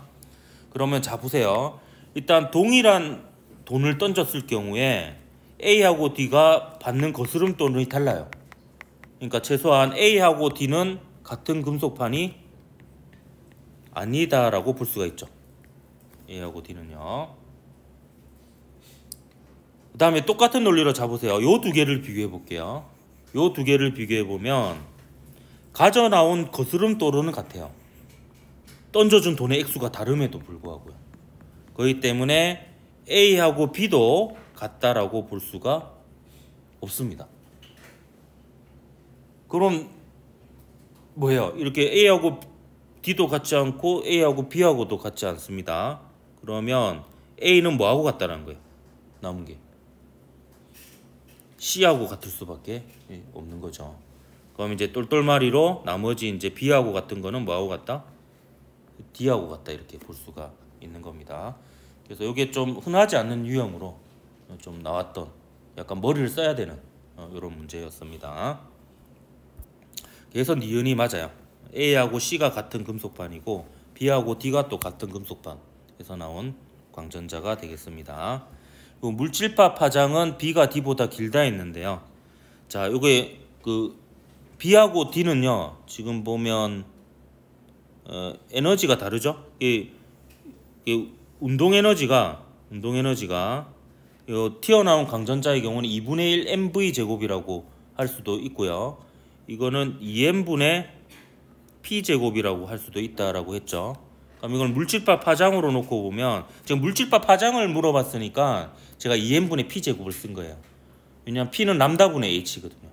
그러면 자 보세요. 일단 동일한 돈을 던졌을 경우에 A하고 D가 받는 거스름돈이 달라요. 그러니까 최소한 A하고 D는 같은 금속판이 아니다라고 볼 수가 있죠. A하고 D는요. 그 다음에 똑같은 논리로 잡으세요. 요 두 개를 비교해 볼게요. 요 두 개를 비교해 보면 가져 나온 거스름돈은 같아요. 던져준 돈의 액수가 다름에도 불구하고요. 그렇기 때문에 A하고 B도 같다라고 볼 수가 없습니다. 그럼 뭐예요? 이렇게 A하고 D도 같지 않고 A하고 B하고도 같지 않습니다. 그러면 A는 뭐하고 같다는 거예요? 남은 게 C하고 같을 수밖에 없는 거죠. 그럼 이제 똘똘마리로 나머지 이제 B하고 같은 거는 뭐하고 같다? D하고 같다 이렇게 볼 수가 있는 겁니다. 그래서 이게 좀 흔하지 않는 유형으로 좀 나왔던 약간 머리를 써야 되는 이런 문제였습니다. 그래서 니은이 맞아요. A하고 C가 같은 금속판이고 B하고 D가 또 같은 금속판에서 나온 광전자가 되겠습니다. 물질파 파장은 B가 D보다 길다 했는데요. 자, 요게 그 B하고 D는요. 지금 보면 에너지가 다르죠. 이 운동 에너지가 요 튀어나온 광전자의 경우는 2분의 1 mv 제곱이라고 할 수도 있고요. 이거는 2m분의 p 제곱이라고 할 수도 있다라고 했죠. 그럼 이걸 물질파 파장으로 놓고 보면 지금 물질파 파장을 물어봤으니까 제가 2m분의 p 제곱을 쓴 거예요. 왜냐하면 p는 람다분의 h거든요.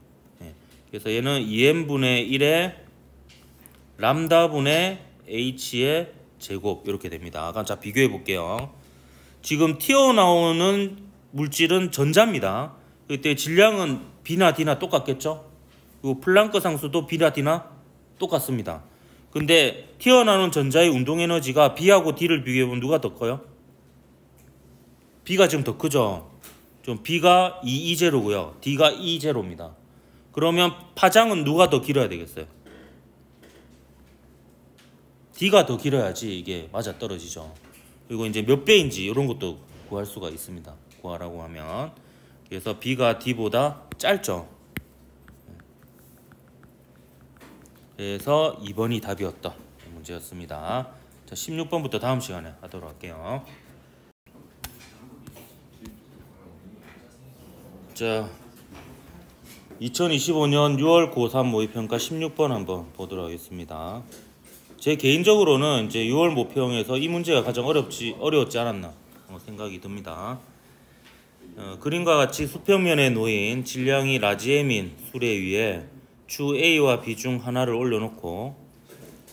그래서 얘는 2m분의 1의 람다분의 h의 제곱 이렇게 됩니다. 그럼 자 비교해 볼게요. 지금 튀어나오는 물질은 전자입니다. 그때 질량은 B나 D나 똑같겠죠? 그리고 플랑크 상수도 B나 D나 똑같습니다. 근데 튀어나오는 전자의 운동 에너지가 B하고 D를 비교해보면 누가 더 커요? B가 지금 더 크죠? 좀 B가 2E0고요. D가 E0입니다. 그러면 파장은 누가 더 길어야 되겠어요? D가 더 길어야지 이게 맞아 떨어지죠. 그리고 이제 몇 배인지 이런 것도 구할 수가 있습니다. 구하라고 하면. 그래서 B가 D보다 짧죠. 그래서 2번이 답이었던 문제였습니다. 자, 16번부터 다음 시간에 하도록 할게요. 자, 2025년 6월 고3 모의평가 16번 한번 보도록 하겠습니다. 제 개인적으로는 이제 6월 모평에서 이 문제가 가장 어려웠지 않았나 생각이 듭니다. 그림과 같이 수평면에 놓인 질량이 라지엠인 수레 위에 주 A와 B 중 하나를 올려놓고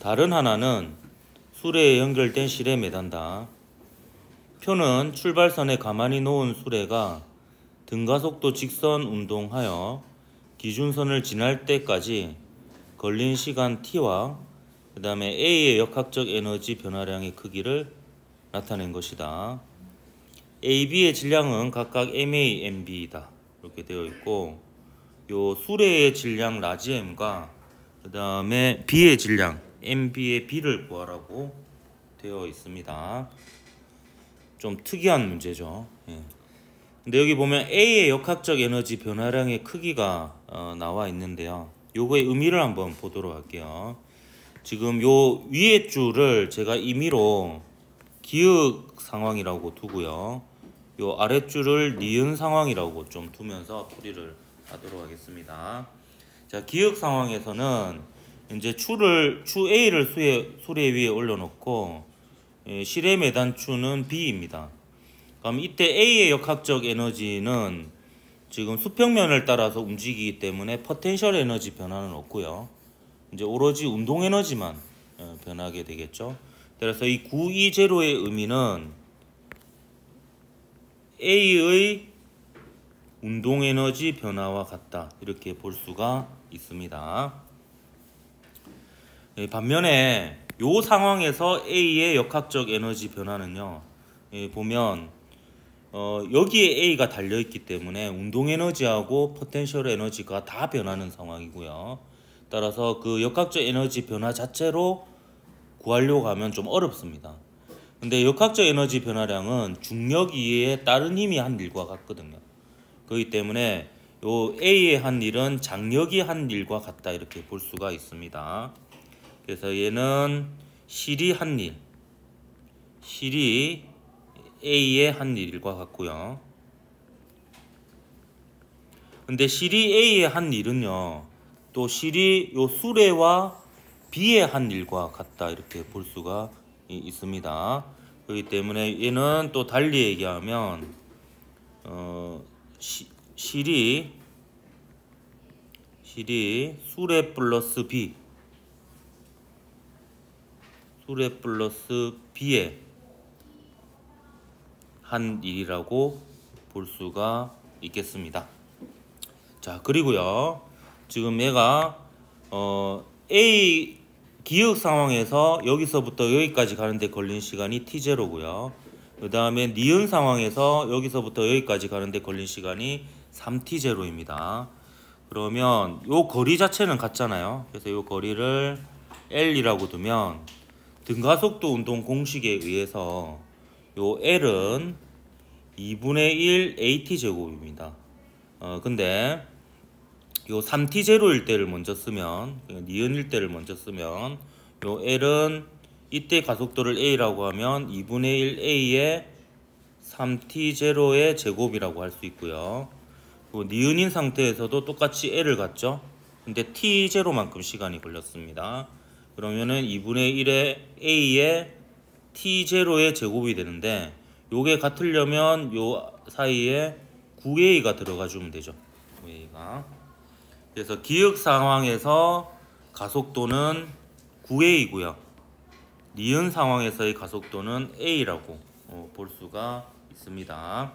다른 하나는 수레에 연결된 실에 매단다. 표는 출발선에 가만히 놓은 수레가 등가속도 직선 운동하여 기준선을 지날 때까지 걸린 시간 T와 그 다음에 A의 역학적 에너지 변화량의 크기를 나타낸 것이다. A, B의 질량은 각각 MA, MB이다. 이렇게 되어 있고 요 수레의 질량 라지 M과 그 다음에 B의 질량 MB의 B를 구하라고 되어 있습니다. 좀 특이한 문제죠. 예. 근데 여기 보면 A의 역학적 에너지 변화량의 크기가 나와 있는데요. 요거의 의미를 한번 보도록 할게요. 지금 요 위에 줄을 제가 임의로 기역 상황이라고 두고요. 요 아랫줄을 니은 상황이라고 좀 두면서 풀이를 하도록 하겠습니다. 자, 기역 상황에서는 이제 추 A를 수레 위에 올려놓고 실의 매단추는 B입니다. 그럼 이때 A의 역학적 에너지는 지금 수평면을 따라서 움직이기 때문에 포텐셜 에너지 변화는 없고요. 이제 오로지 운동 에너지만 변하게 되겠죠. 그래서 이 920의 의미는 A의 운동 에너지 변화와 같다. 이렇게 볼 수가 있습니다. 반면에 이 상황에서 A의 역학적 에너지 변화는요. 보면 여기에 A가 달려있기 때문에 운동 에너지하고 포텐셜 에너지가 다 변하는 상황이고요. 따라서 그 역학적 에너지 변화 자체로 구하려고 하면 좀 어렵습니다. 근데 역학적 에너지 변화량은 중력 이외에 다른 힘이 한 일과 같거든요. 그렇기 때문에 요 A의 한 일은 장력이 한 일과 같다 이렇게 볼 수가 있습니다. 그래서 얘는 실이 한 일, 실이 A의 한 일과 같고요. 근데 실이 A의 한 일은요, 또 실이 요 수레와 B의 한 일과 같다 이렇게 볼 수가 있습니다. 그렇기 때문에 얘는 또 달리 얘기하면 실이 수레 플러스 B, 수레 플러스 B의 한 일이라고 볼 수가 있겠습니다. 자, 그리고요, 지금 얘가 A 기역 상황에서 여기서부터 여기까지 가는데 걸린 시간이 t0고요. 그 다음에 니은 상황에서 여기서부터 여기까지 가는데 걸린 시간이 3t0입니다. 그러면 요 거리 자체는 같잖아요. 그래서 요 거리를 L이라고 두면 등가속도 운동 공식에 의해서 요 L은 2분의 1 AT제곱입니다. 근데 요 3t0일 때를 먼저 쓰면, 니은일 때를 먼저 쓰면 요 L은 이때 가속도를 A라고 하면 2분의 1 A의 3t0의 제곱이라고 할 수 있고요. 니은인 상태에서도 똑같이 L을 갖죠. 근데 t0만큼 시간이 걸렸습니다. 그러면은 2분의 1의 A의 t0의 제곱이 되는데, 요게 같으려면 요 사이에 9A가 들어가 주면 되죠. 9A가. 그래서 기역 상황에서 가속도는 9A이고요. 니은 상황에서의 가속도는 A라고 볼 수가 있습니다.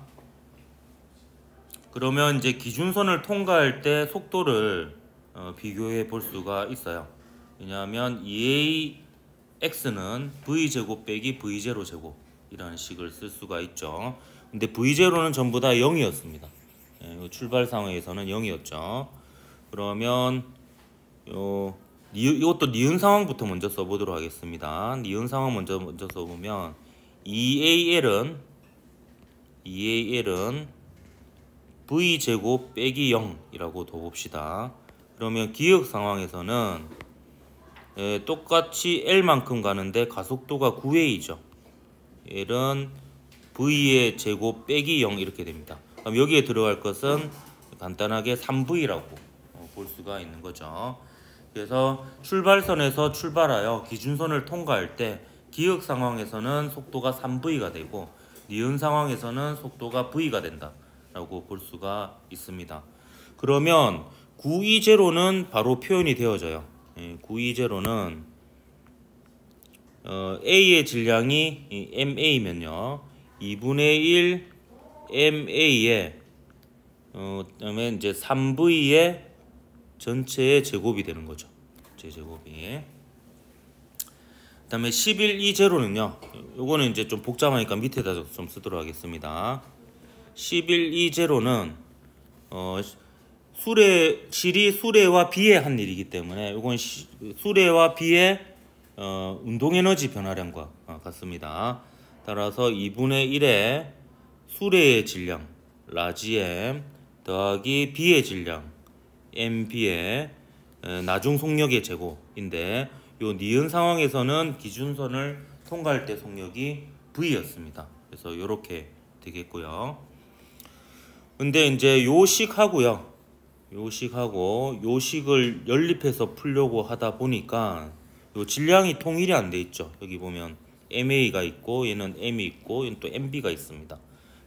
그러면 이제 기준선을 통과할 때 속도를 비교해 볼 수가 있어요. 왜냐하면 2AX는 V제곱 빼기 V0 제곱이라는 식을 쓸 수가 있죠. 근데 V0는 전부 다 0이었습니다. 출발 상황에서는 0이었죠. 그러면 이것도 니은 상황부터 먼저 써보도록 하겠습니다. 니은 상황 먼저 써보면 2AL은 V제곱 빼기 0이라고 둬봅시다. 그러면 기역 상황에서는 똑같이 L만큼 가는데 가속도가 9A죠. L은 V의 제곱 빼기 0 이렇게 됩니다. 그럼 여기에 들어갈 것은 간단하게 3V라고 볼 수가 있는 거죠. 그래서 출발선에서 출발하여 기준선을 통과할 때 기역 상황에서는 속도가 3V가 되고 니은 상황에서는 속도가 V가 된다 라고 볼 수가 있습니다. 그러면 920는 바로 표현이 되어져요. 920는 A의 질량이 MA면요 2분의 1 MA에 그다음에 이제 3V의 전체의 제곱이 되는 거죠. 제곱이. 그다음에 1120는요. 요거는 이제 좀 복잡하니까 밑에다 좀 쓰도록 하겠습니다. 1120는 실이 수레와 비의 한 일이기 때문에 이건 수레와 비의 운동에너지 변화량과 같습니다. 따라서 2분의 1의 수레의 질량 라지 M 더하기 비의 질량 MB의 나중 속력의 제곱인데 요 니은 상황에서는 기준선을 통과할 때 속력이 V였습니다. 그래서 이렇게 되겠고요. 근데 이제 요식하고요. 요식하고 요식을 연립해서 풀려고 하다 보니까 요 질량이 통일이 안 돼 있죠. 여기 보면 MA가 있고 얘는 M이 있고 얘는 또 MB가 있습니다.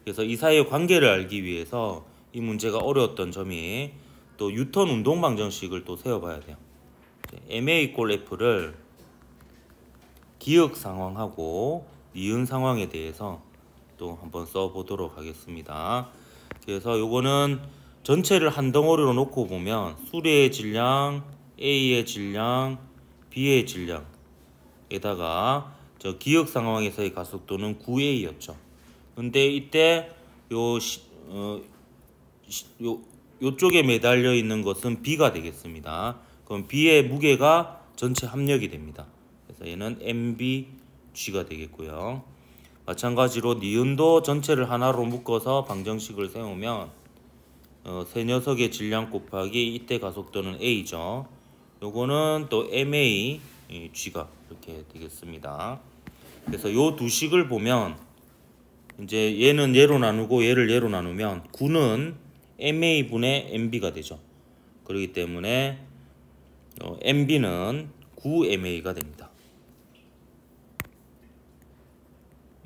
그래서 이 사이의 관계를 알기 위해서 이 문제가 어려웠던 점이 또 뉴턴 운동 방정식을 또 세워봐야 돼요. MA 꼴 F를 기역 상황하고 니은 상황에 대해서 또 한번 써보도록 하겠습니다. 그래서 요거는 전체를 한 덩어리로 놓고 보면 수레의 질량, A의 질량, B의 질량에다가 저 기역 상황에서의 가속도는 9A였죠. 근데 이때 요쪽에 매달려 있는 것은 B가 되겠습니다. 그럼 B의 무게가 전체 합력이 됩니다. 그래서 얘는 MBG가 되겠고요. 마찬가지로 니은도 전체를 하나로 묶어서 방정식을 세우면 세 녀석의 질량 곱하기 이때 가속도는 A죠. 요거는 또 MAG가 이렇게 되겠습니다. 그래서 요 두 식을 보면 이제 얘는 얘로 나누고 얘를 얘로 나누면 9는 MA분의 MB가 되죠. 그렇기 때문에 MB는 9MA가 됩니다.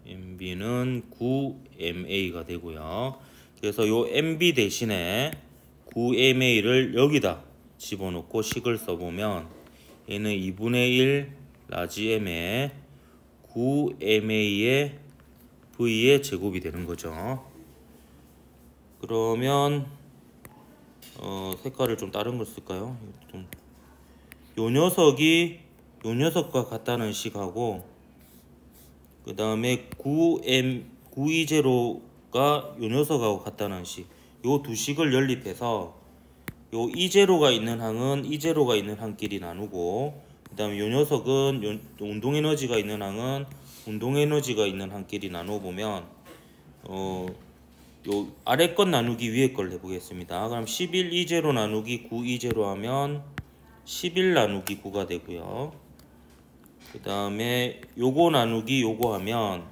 MB는 9MA가 되고요. 그래서 요 MB 대신에 9MA를 여기다 집어넣고 식을 써보면 얘는 2분의 1 라지 M에 9MA의 V의 제곱이 되는 거죠. 그러면 색깔을 좀 다른 걸 쓸까요? 요 녀석과 같다는 식하고 그 다음에 9E0가 요 녀석하고 같다는 식, 요 두 식을 연립해서 요 E0가 있는 항은 E0가 있는 항끼리 나누고 그 다음에 요 녀석은 운동에너지가 있는 항은 운동에너지가 있는 항끼리 나눠보면 요 아래 것 나누기 위에 걸 해보겠습니다. 그럼 11 E0 나누기 9 E0 하면 11 나누기 9가 되고요. 그 다음에 요거 나누기 요거 하면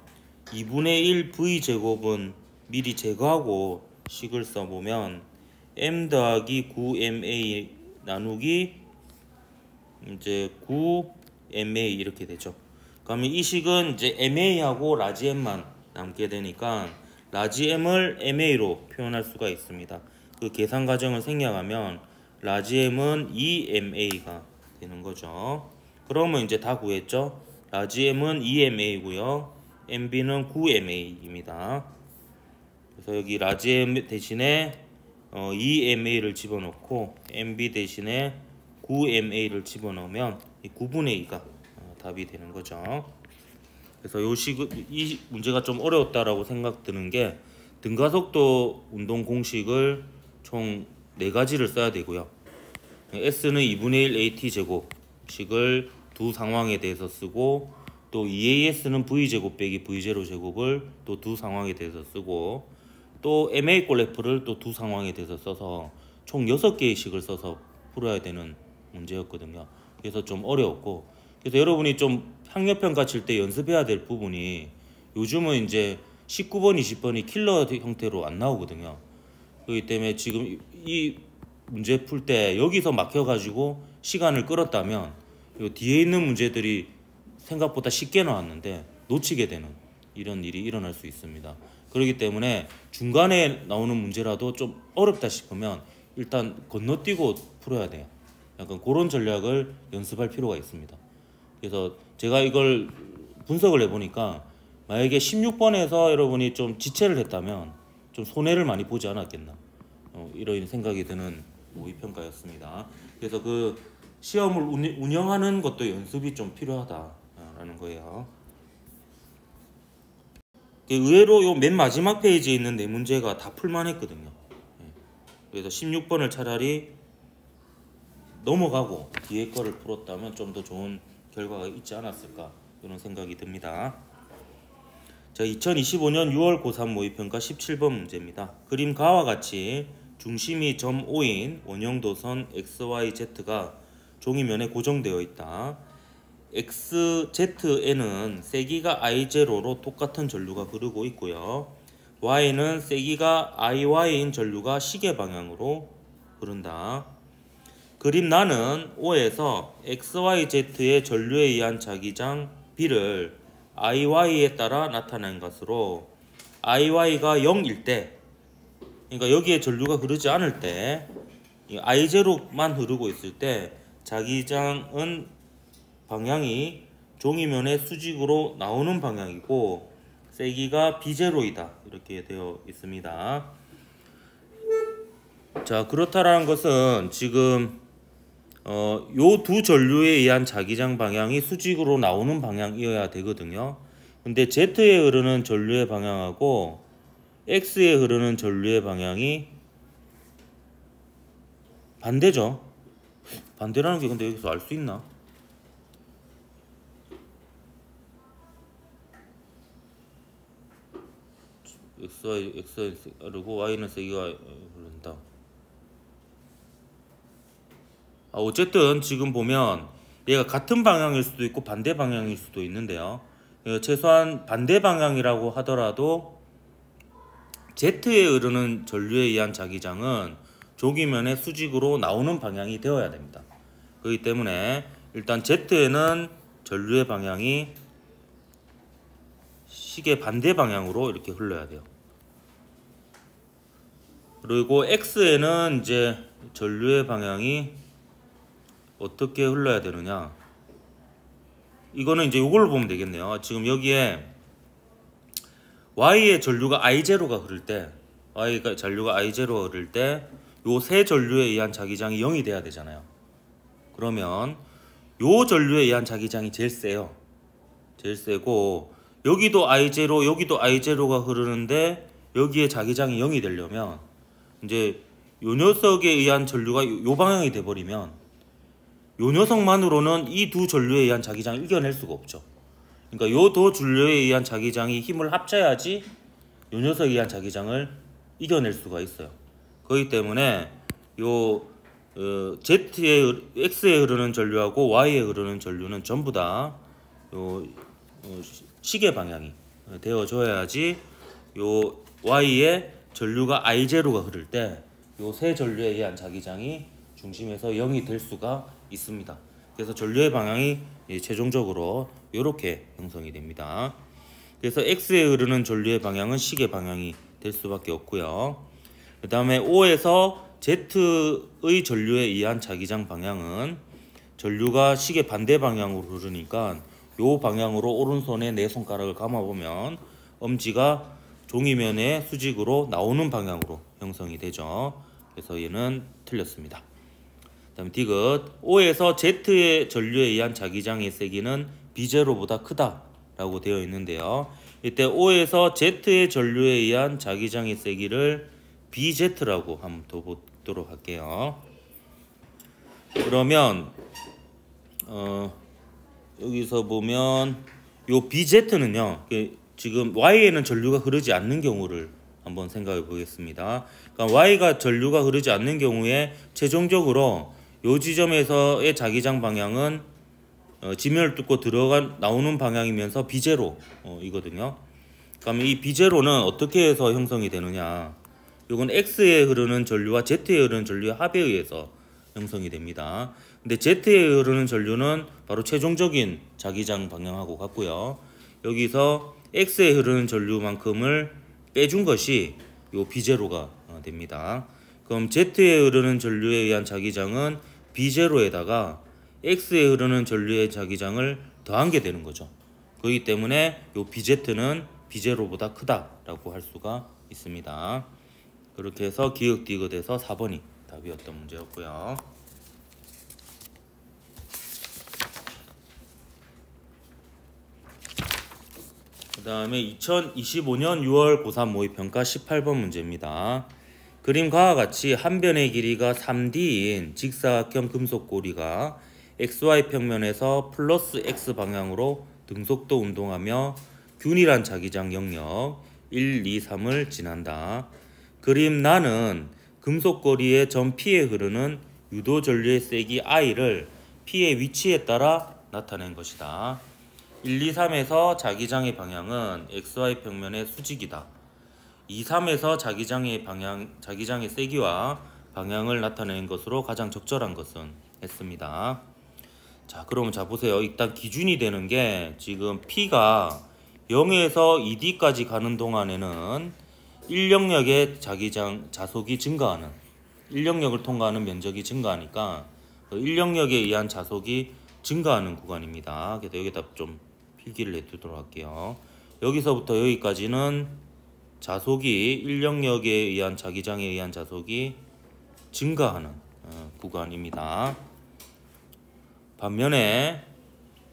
2분의 1 V제곱은 미리 제거하고 식을 써보면 M 더하기 9MA 나누기 이제 9MA 이렇게 되죠. 그러면 이 식은 이제 MA하고 라지 M만 남게 되니까 라지 M을 MA로 표현할 수가 있습니다. 그 계산 과정을 생략하면 라지 M은 2MA가 되는 거죠. 그러면 이제 다 구했죠. 라지 M은 2MA고요. MB는 9MA입니다. 그래서 여기 라지 M 대신에 2MA를 집어넣고 MB 대신에 9MA를 집어넣으면 이 9분의 2가 답이 되는 거죠. 그래서 이 문제가 좀 어려웠다라고 생각드는 게 등가속도 운동 공식을 총 4가지를 써야 되고요. S는 2분의 1 AT 제곱 식을 두 상황에 대해서 쓰고 또 EAS는 V제곱 빼기 V0 제곱을 또 두 상황에 대해서 쓰고 또 MA 꼴 F를 또 두 상황에 대해서 써서 총 6개의 식을 써서 풀어야 되는 문제였거든요. 그래서 좀 어려웠고 그래서 여러분이 좀 학력평가 칠 때 연습해야 될 부분이 요즘은 이제 19번, 20번이 킬러 형태로 안 나오거든요. 그렇기 때문에 지금 이 문제 풀 때 여기서 막혀가지고 시간을 끌었다면 요 뒤에 있는 문제들이 생각보다 쉽게 나왔는데 놓치게 되는 이런 일이 일어날 수 있습니다. 그렇기 때문에 중간에 나오는 문제라도 좀 어렵다 싶으면 일단 건너뛰고 풀어야 돼요. 약간 그런 전략을 연습할 필요가 있습니다. 그래서 제가 이걸 분석을 해보니까 만약에 16번에서 여러분이 좀 지체를 했다면 좀 손해를 많이 보지 않았겠나 이런 생각이 드는 모의평가였습니다. 그래서 그 시험을 운영하는 것도 연습이 좀 필요하다라는 거예요. 의외로 요 맨 마지막 페이지에 있는 네 문제가 다 풀만했거든요. 그래서 16번을 차라리 넘어가고 뒤에 거를 풀었다면 좀 더 좋은 결과가 있지 않았을까 이런 생각이 듭니다. 자, 2025년 6월 고3 모의평가 17번 문제입니다. 그림 가와 같이 중심이 점 O인 원형도선 XYZ가 종이면에 고정되어 있다. XZ에는 세기가 I0로 똑같은 전류가 흐르고 있고요. Y는 세기가 IY인 전류가 시계 방향으로 흐른다. 그림 나는 O에서 XYZ의 전류에 의한 자기장 B를 IY에 따라 나타낸 것으로 IY가 0일 때, 그러니까 여기에 전류가 흐르지 않을 때, I0만 흐르고 있을 때 자기장은 방향이 종이면의 수직으로 나오는 방향이고 세기가 B0이다 이렇게 되어 있습니다. 자, 그렇다라는 것은 지금 요 두 전류에 의한 자기장 방향이 수직으로 나오는 방향이어야 되거든요. 근데 Z에 흐르는 전류의 방향하고 X에 흐르는 전류의 방향이 반대죠. 반대라는 게 근데 여기서 알 수 있나? X가 흐르고 Y는 세기가 흐른다. 어쨌든 지금 보면 얘가 같은 방향일 수도 있고 반대 방향일 수도 있는데요. 최소한 반대 방향이라고 하더라도 Z에 흐르는 전류에 의한 자기장은 종이면의 수직으로 나오는 방향이 되어야 됩니다. 그렇기 때문에 일단 Z에는 전류의 방향이 시계 반대 방향으로 이렇게 흘러야 돼요. 그리고 X에는 이제 전류의 방향이 어떻게 흘러야 되느냐, 이거는 이제 이걸로 보면 되겠네요. 지금 여기에 Y의 전류가 I0가 흐를 때, Y가 전류가 I0가 흐를 때 요 세 전류에 의한 자기장이 0이 돼야 되잖아요. 그러면 요 전류에 의한 자기장이 제일 세요. 제일 세고 여기도 I0, 여기도 I0가 흐르는데 여기에 자기장이 0이 되려면 이제 요 녀석에 의한 전류가 요 방향이 돼버리면 요 녀석만으로는 이 두 전류에 의한 자기장을 이겨낼 수가 없죠. 그러니까 요 두 전류에 의한 자기장이 힘을 합쳐야지 요 녀석에 의한 자기장을 이겨낼 수가 있어요. 그렇기 때문에 요 X에 흐르는 전류하고 Y에 흐르는 전류는 전부 다 시계 방향이 되어줘야지 요 Y에 전류가 I0가 흐를 때 요 세 전류에 의한 자기장이 중심에서 0이 될 수가 있습니다. 그래서 전류의 방향이 최종적으로 이렇게 형성이 됩니다. 그래서 X에 흐르는 전류의 방향은 시계 방향이 될 수밖에 없고요. 그 다음에 O에서 Z의 전류에 의한 자기장 방향은 전류가 시계 반대 방향으로 흐르니까 요 방향으로 오른손에 네 손가락을 감아보면 엄지가 종이면의 수직으로 나오는 방향으로 형성이 되죠. 그래서 얘는 틀렸습니다. 그 다음에 디귿, O에서 Z의 전류에 의한 자기장의 세기는 B0보다 크다라고 되어 있는데요. 이때 O에서 Z의 전류에 의한 자기장의 세기를 BZ라고 한번 더 보도록 할게요. 그러면 여기서 보면 요 BZ는요, 지금 Y에는 전류가 흐르지 않는 경우를 한번 생각해 보겠습니다. 그러니까 Y가 전류가 흐르지 않는 경우에 최종적으로 요 지점에서의 자기장 방향은 지면을 뚫고 나오는 방향이면서 B0 이거든요. 그러면 이 B0는 어떻게 해서 형성이 되느냐, 이건 X에 흐르는 전류와 Z에 흐르는 전류의 합에 의해서 형성이 됩니다. 근데 Z에 흐르는 전류는 바로 최종적인 자기장 방향하고 같고요. 여기서 X에 흐르는 전류만큼을 빼준 것이 요 B0가 됩니다. 그럼 Z에 흐르는 전류에 의한 자기장은 B0에다가 X에 흐르는 전류의 자기장을 더한 게 되는 거죠. 그렇기 때문에 요 BZ는 B0보다 크다라고 할 수가 있습니다. 그렇게 해서 기역 디귿에서 4번이 답이었던 문제였고요. 그 다음에 2025년 6월 고3 모의평가 18번 문제입니다. 그림과 같이 한 변의 길이가 3D인 직사각형 금속 고리가 XY 평면에서 플러스 X 방향으로 등속도 운동하며 균일한 자기장 영역 1, 2, 3을 지난다. 그림 나는 금속고리의 전 P에 흐르는 유도 전류의 세기 I를 P의 위치에 따라 나타낸 것이다. 1, 2, 3에서 자기장의 방향은 XY 평면의 수직이다. 2, 3에서 자기장의 세기와 방향을 나타내는 것으로 가장 적절한 것은 했습니다. 자, 그러면 자 보세요. 일단 기준이 되는 게 지금 P가 0에서 2D까지 가는 동안에는 1영역의 자속이 증가하는 1영역을 통과하는 면적이 증가하니까 1영역에 의한 자속이 증가하는 구간입니다. 그래서 여기다 좀 필기를 해두도록 할게요. 여기서부터 여기까지는 자속이 1영역에 의한 자기장에 의한 자속이 증가하는 구간입니다. 반면에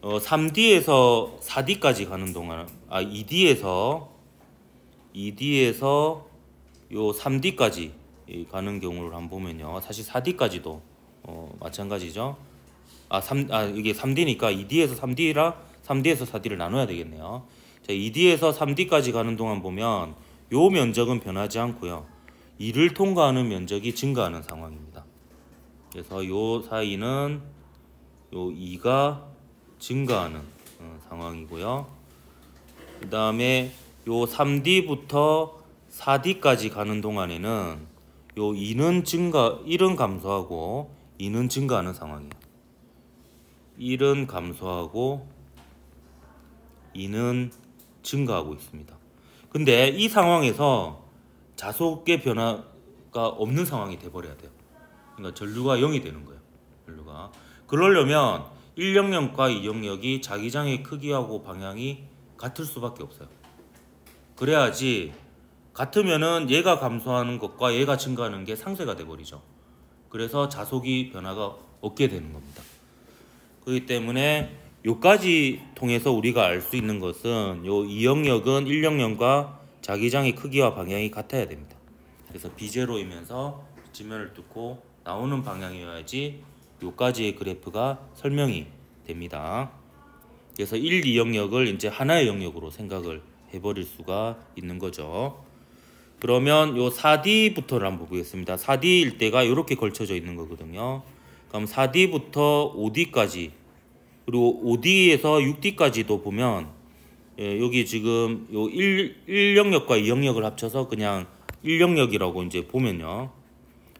3D에서 4D까지 가는 동안 2D에서 요 3D까지 가는 경우를 한번 보면요. 사실 4D까지도 마찬가지죠. 이게 3D니까 2D에서 3D라 3D에서 4D를 나눠야 되겠네요. 자, 2D에서 3D까지 가는 동안 보면 요 면적은 변하지 않고요. 2를 통과하는 면적이 증가하는 상황입니다. 그래서 요 사이는 요 2가 증가하는 상황이고요. 그 다음에 요 3D부터 4D까지 가는 동안에는 요 1은 감소하고 2는 증가하는 상황이에요. 1은 감소하고 2는 증가하고 있습니다. 근데 이 상황에서 자속의 변화가 없는 상황이 돼버려야 돼요. 그러니까 전류가 0이 되는 거예요. 전류가. 그러려면 1영역과 2영역이 자기장의 크기하고 방향이 같을 수밖에 없어요. 그래야지 같으면은 얘가 감소하는 것과 얘가 증가하는 게 상쇄가 돼버리죠. 그래서 자속이 변화가 없게 되는 겁니다. 그렇기 때문에 요까지 통해서 우리가 알 수 있는 것은 요 2영역은 1영역과 자기장의 크기와 방향이 같아야 됩니다. 그래서 B제로이면서 지면을 뚫고 나오는 방향이어야지 요까지의 그래프가 설명이 됩니다. 그래서 1, 2영역을 이제 하나의 영역으로 생각을 해버릴 수가 있는 거죠. 그러면 요 4D부터를 한번 보겠습니다. 4D일 때가 이렇게 걸쳐져 있는 거거든요. 그럼 4D부터 5D까지 그리고 5D에서 6D까지도 보면 여기 지금 요 1영역과 2영역을 합쳐서 그냥 1영역이라고 이제 보면요.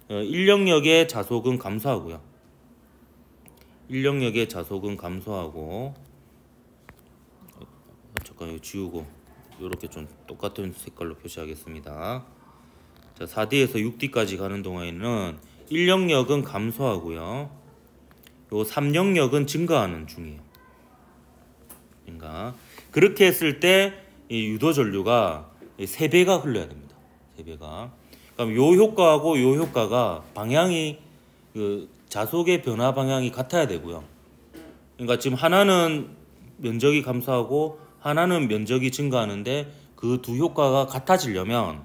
1영역의 자속은 감소하고요. 1영역의 자속은 감소하고 잠깐 이거 지우고 이렇게 좀 똑같은 색깔로 표시하겠습니다. 자, 4D에서 6D까지 가는 동안에는 1영역은 감소하고요. 요 3영역은 증가하는 중이에요. 그러니까 그렇게 했을 때 이 유도 전류가 3배가 흘러야 됩니다. 3배가. 그럼 요 효과하고 요 효과가 방향이 그 자속의 변화 방향이 같아야 되고요. 그러니까 지금 하나는 면적이 감소하고 하나는 면적이 증가하는데 그 두 효과가 같아지려면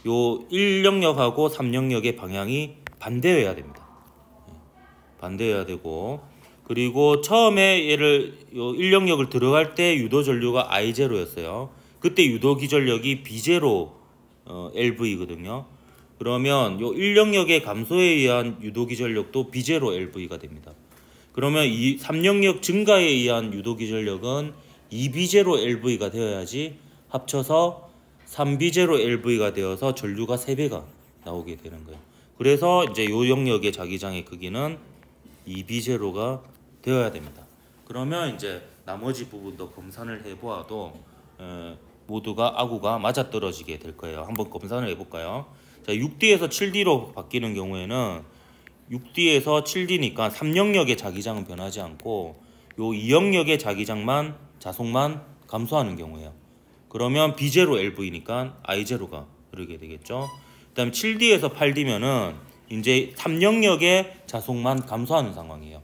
요 1영역하고 3영역의 방향이 반대여야 됩니다. 반대여야 되고 그리고 처음에 얘를 요 1영역을 들어갈 때 유도 전류가 I0였어요. 그때 유도 기전력이 B0 LV거든요. 그러면 요 1영역의 감소에 의한 유도 기전력도 B0 LV가 됩니다. 그러면 이 3영역 증가에 의한 유도 기전력은 2B0 LV가 되어야지 합쳐서 3B0 LV가 되어서 전류가 3배가 나오게 되는 거예요. 그래서 이제 요 영역의 자기장의 크기는 2B0가 되어야 됩니다. 그러면 이제 나머지 부분도 검산을 해보아도 모두가 아구가 맞아떨어지게 될 거예요. 한번 검산을 해볼까요? 자, 6D에서 7D로 바뀌는 경우에는 6D에서 7D니까 3영역의 자기장은 변하지 않고 요 2영역의 자속만 감소하는 경우예요. 그러면 B0 LV니까 I0가 흐르게 되겠죠. 그 다음에 7D에서 8D면은 이제 3영역의 자속만 감소하는 상황이에요.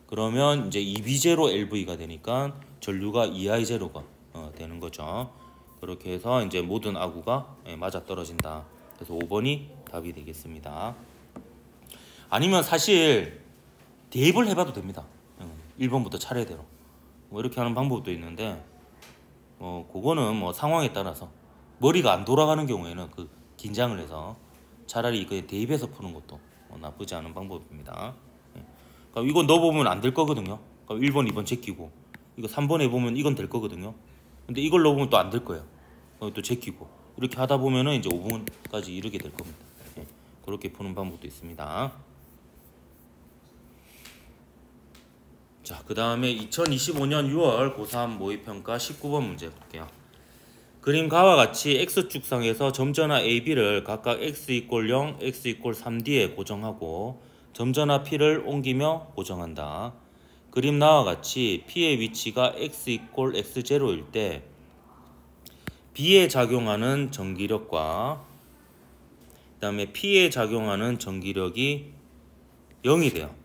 그러면 이제 2B0 LV가 되니까 전류가 2I0가 되는 거죠. 그렇게 해서 이제 모든 아구가 맞아 떨어진다. 그래서 5번이 답이 되겠습니다. 아니면 사실 대입을 해봐도 됩니다. 1번부터 차례대로 뭐 이렇게 하는 방법도 있는데 그거는 뭐 상황에 따라서 머리가 안 돌아가는 경우에는 그 긴장을 해서 차라리 그 대입해서 푸는 것도 나쁘지 않은 방법입니다. 그러니까 이거 넣어보면 안 될 거거든요. 그러니까 1번, 2번 제끼고 이거 3번 해보면 이건 될 거거든요. 근데 이걸 넣어보면 또 안 될 거예요. 또 제끼고 이렇게 하다 보면은 이제 5번까지 이르게 될 겁니다. 그렇게 푸는 방법도 있습니다. 자, 그 다음에 2025년 6월 고3 모의평가 19번 문제 볼게요. 그림과와 같이 X축상에서 점전화 AB를 각각 X = 0, X = 3D에 고정하고 점전화 P를 옮기며 고정한다. 그림 나와 같이 P의 위치가 X = X0일 때 B에 작용하는 전기력과 그 다음에 P에 작용하는 전기력이 0이 돼요.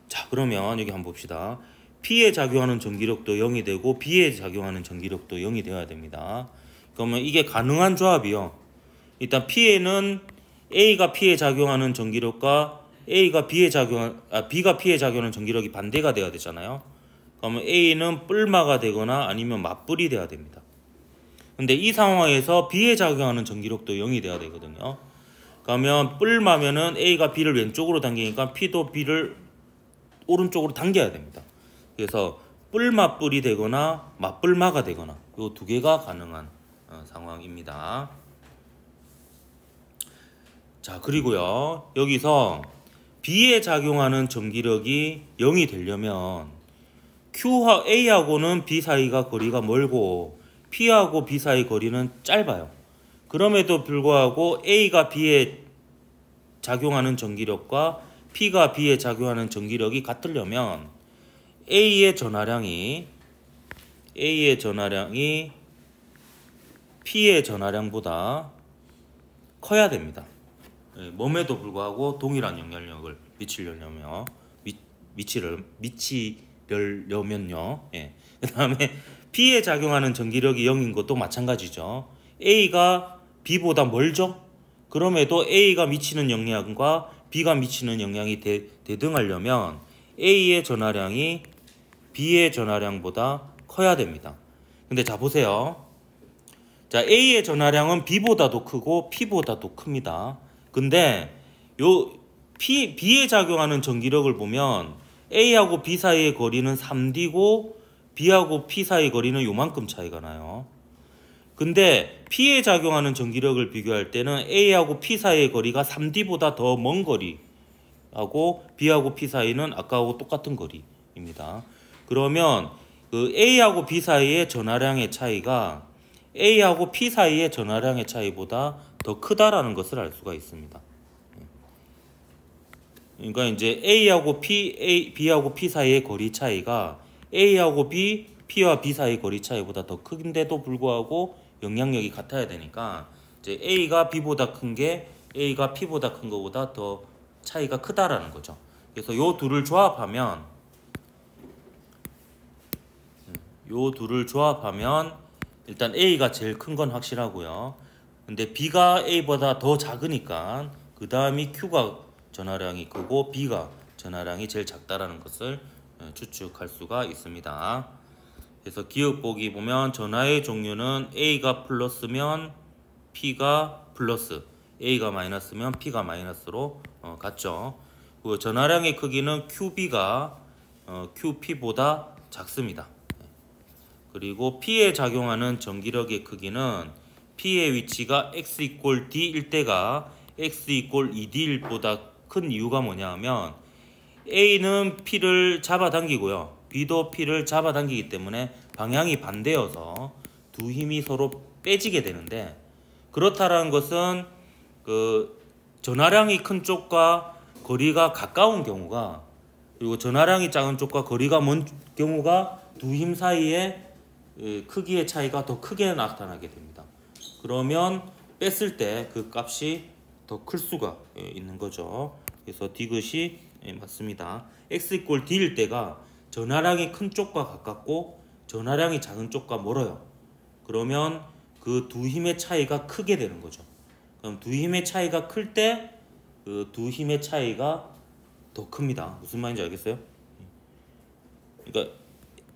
자, 그러면 여기 한번 봅시다. P에 작용하는 전기력도 0이 되고 B에 작용하는 전기력도 0이 되어야 됩니다. 그러면 이게 가능한 조합이요. 일단 P에는 A가 P에 작용하는 전기력과 B가 P에 작용하는 전기력이 반대가 돼야 되잖아요. 그러면 A는 뿔마가 되거나 아니면 맞뿔이 돼야 됩니다. 근데 이 상황에서 B에 작용하는 전기력도 0이 돼야 되거든요. 그러면 뿔마면은 A가 B를 왼쪽으로 당기니까 P도 B를 오른쪽으로 당겨야 됩니다. 그래서 뿔맞뿔이 되거나 맞뿔마가 되거나 이 두 개가 가능한 상황입니다. 자, 그리고요, 여기서 B에 작용하는 전기력이 0이 되려면 A하고는 B 사이가 거리가 멀고 P하고 B 사이 거리는 짧아요. 그럼에도 불구하고 A가 B에 작용하는 전기력과 P가 B에 작용하는 전기력이 같으려면 A의 전하량이 P의 전하량보다 커야 됩니다. 몸에도 불구하고 동일한 영향력을 미치려면요. 그 다음에 P에 작용하는 전기력이 0인 것도 마찬가지죠. A가 B보다 멀죠? 그럼에도 A가 미치는 영향과 B가 미치는 영향이 대등하려면 A의 전하량이 B의 전하량보다 커야 됩니다. 근데 자, 보세요. 자, A의 전하량은 B보다도 크고 P보다도 큽니다. 근데 요 B에 작용하는 전기력을 보면 A하고 B 사이의 거리는 3D고 B하고 P 사이의 거리는 요만큼 차이가 나요. 근데 P에 작용하는 전기력을 비교할 때는 A하고 P 사이의 거리가 3D보다 더 먼 거리하고 B하고 P 사이는 아까하고 똑같은 거리입니다. 그러면 그 A하고 B 사이의 전하량의 차이가 A하고 P 사이의 전하량의 차이보다 더 크다라는 것을 알 수가 있습니다. 그러니까 이제 B하고 P 사이의 거리 차이가 A하고 P와 B 사이의 거리 차이보다 더 큰데도 불구하고 영향력이 같아야 되니까 이제 A가 B보다 큰 게 A가 P보다 큰 것보다 더 차이가 크다라는 거죠. 그래서 요 둘을 조합하면 일단 A가 제일 큰 건 확실하고요. 근데 B가 A보다 더 작으니까 그 다음이 Q가 전하량이 크고 B가 전하량이 제일 작다라는 것을 추측할 수가 있습니다. 그래서 기억 보기 보면 전하의 종류는 A가 플러스면 P가 플러스, A가 마이너스면 P가 마이너스로 같죠. 그 전하량의 크기는 QB가 QP보다 작습니다. 그리고 P에 작용하는 전기력의 크기는 P의 위치가 X = D일 때가 X = 2D일 보다 큰 이유가 뭐냐 하면 A는 P를 잡아당기고요. B도 P를 잡아당기기 때문에 방향이 반대여서 두 힘이 서로 빼지게 되는데, 그렇다라는 것은 그 전하량이 큰 쪽과 거리가 가까운 경우가, 그리고 전하량이 작은 쪽과 거리가 먼 경우가 두 힘 사이에 크기의 차이가 더 크게 나타나게 됩니다. 그러면 뺐을 때 그 값이 더 클 수가 있는 거죠. 그래서 디귿이 맞습니다. X = D일 때가 전하량이 큰 쪽과 가깝고 전하량이 작은 쪽과 멀어요. 그러면 그 두 힘의 차이가 크게 되는 거죠. 그럼 두 힘의 차이가 클 때 그 두 힘의 차이가 더 큽니다. 무슨 말인지 알겠어요? 그러니까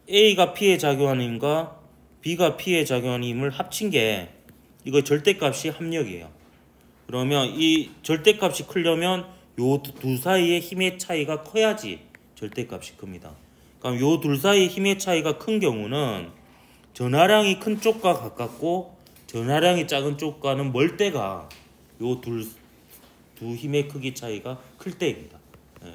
A가 P에 작용하는 힘과 B가 P에 작용하는 힘을 합친 게 이거 절대값이 합력이에요. 그러면 이 절대값이 크려면 요 두 사이의 힘의 차이가 커야지 절대값이 큽니다. 그럼 요 둘 사이의 힘의 차이가 큰 경우는 전하량이 큰 쪽과 가깝고 전하량이 작은 쪽과는 멀 때가 요 두 힘의 크기 차이가 클 때입니다.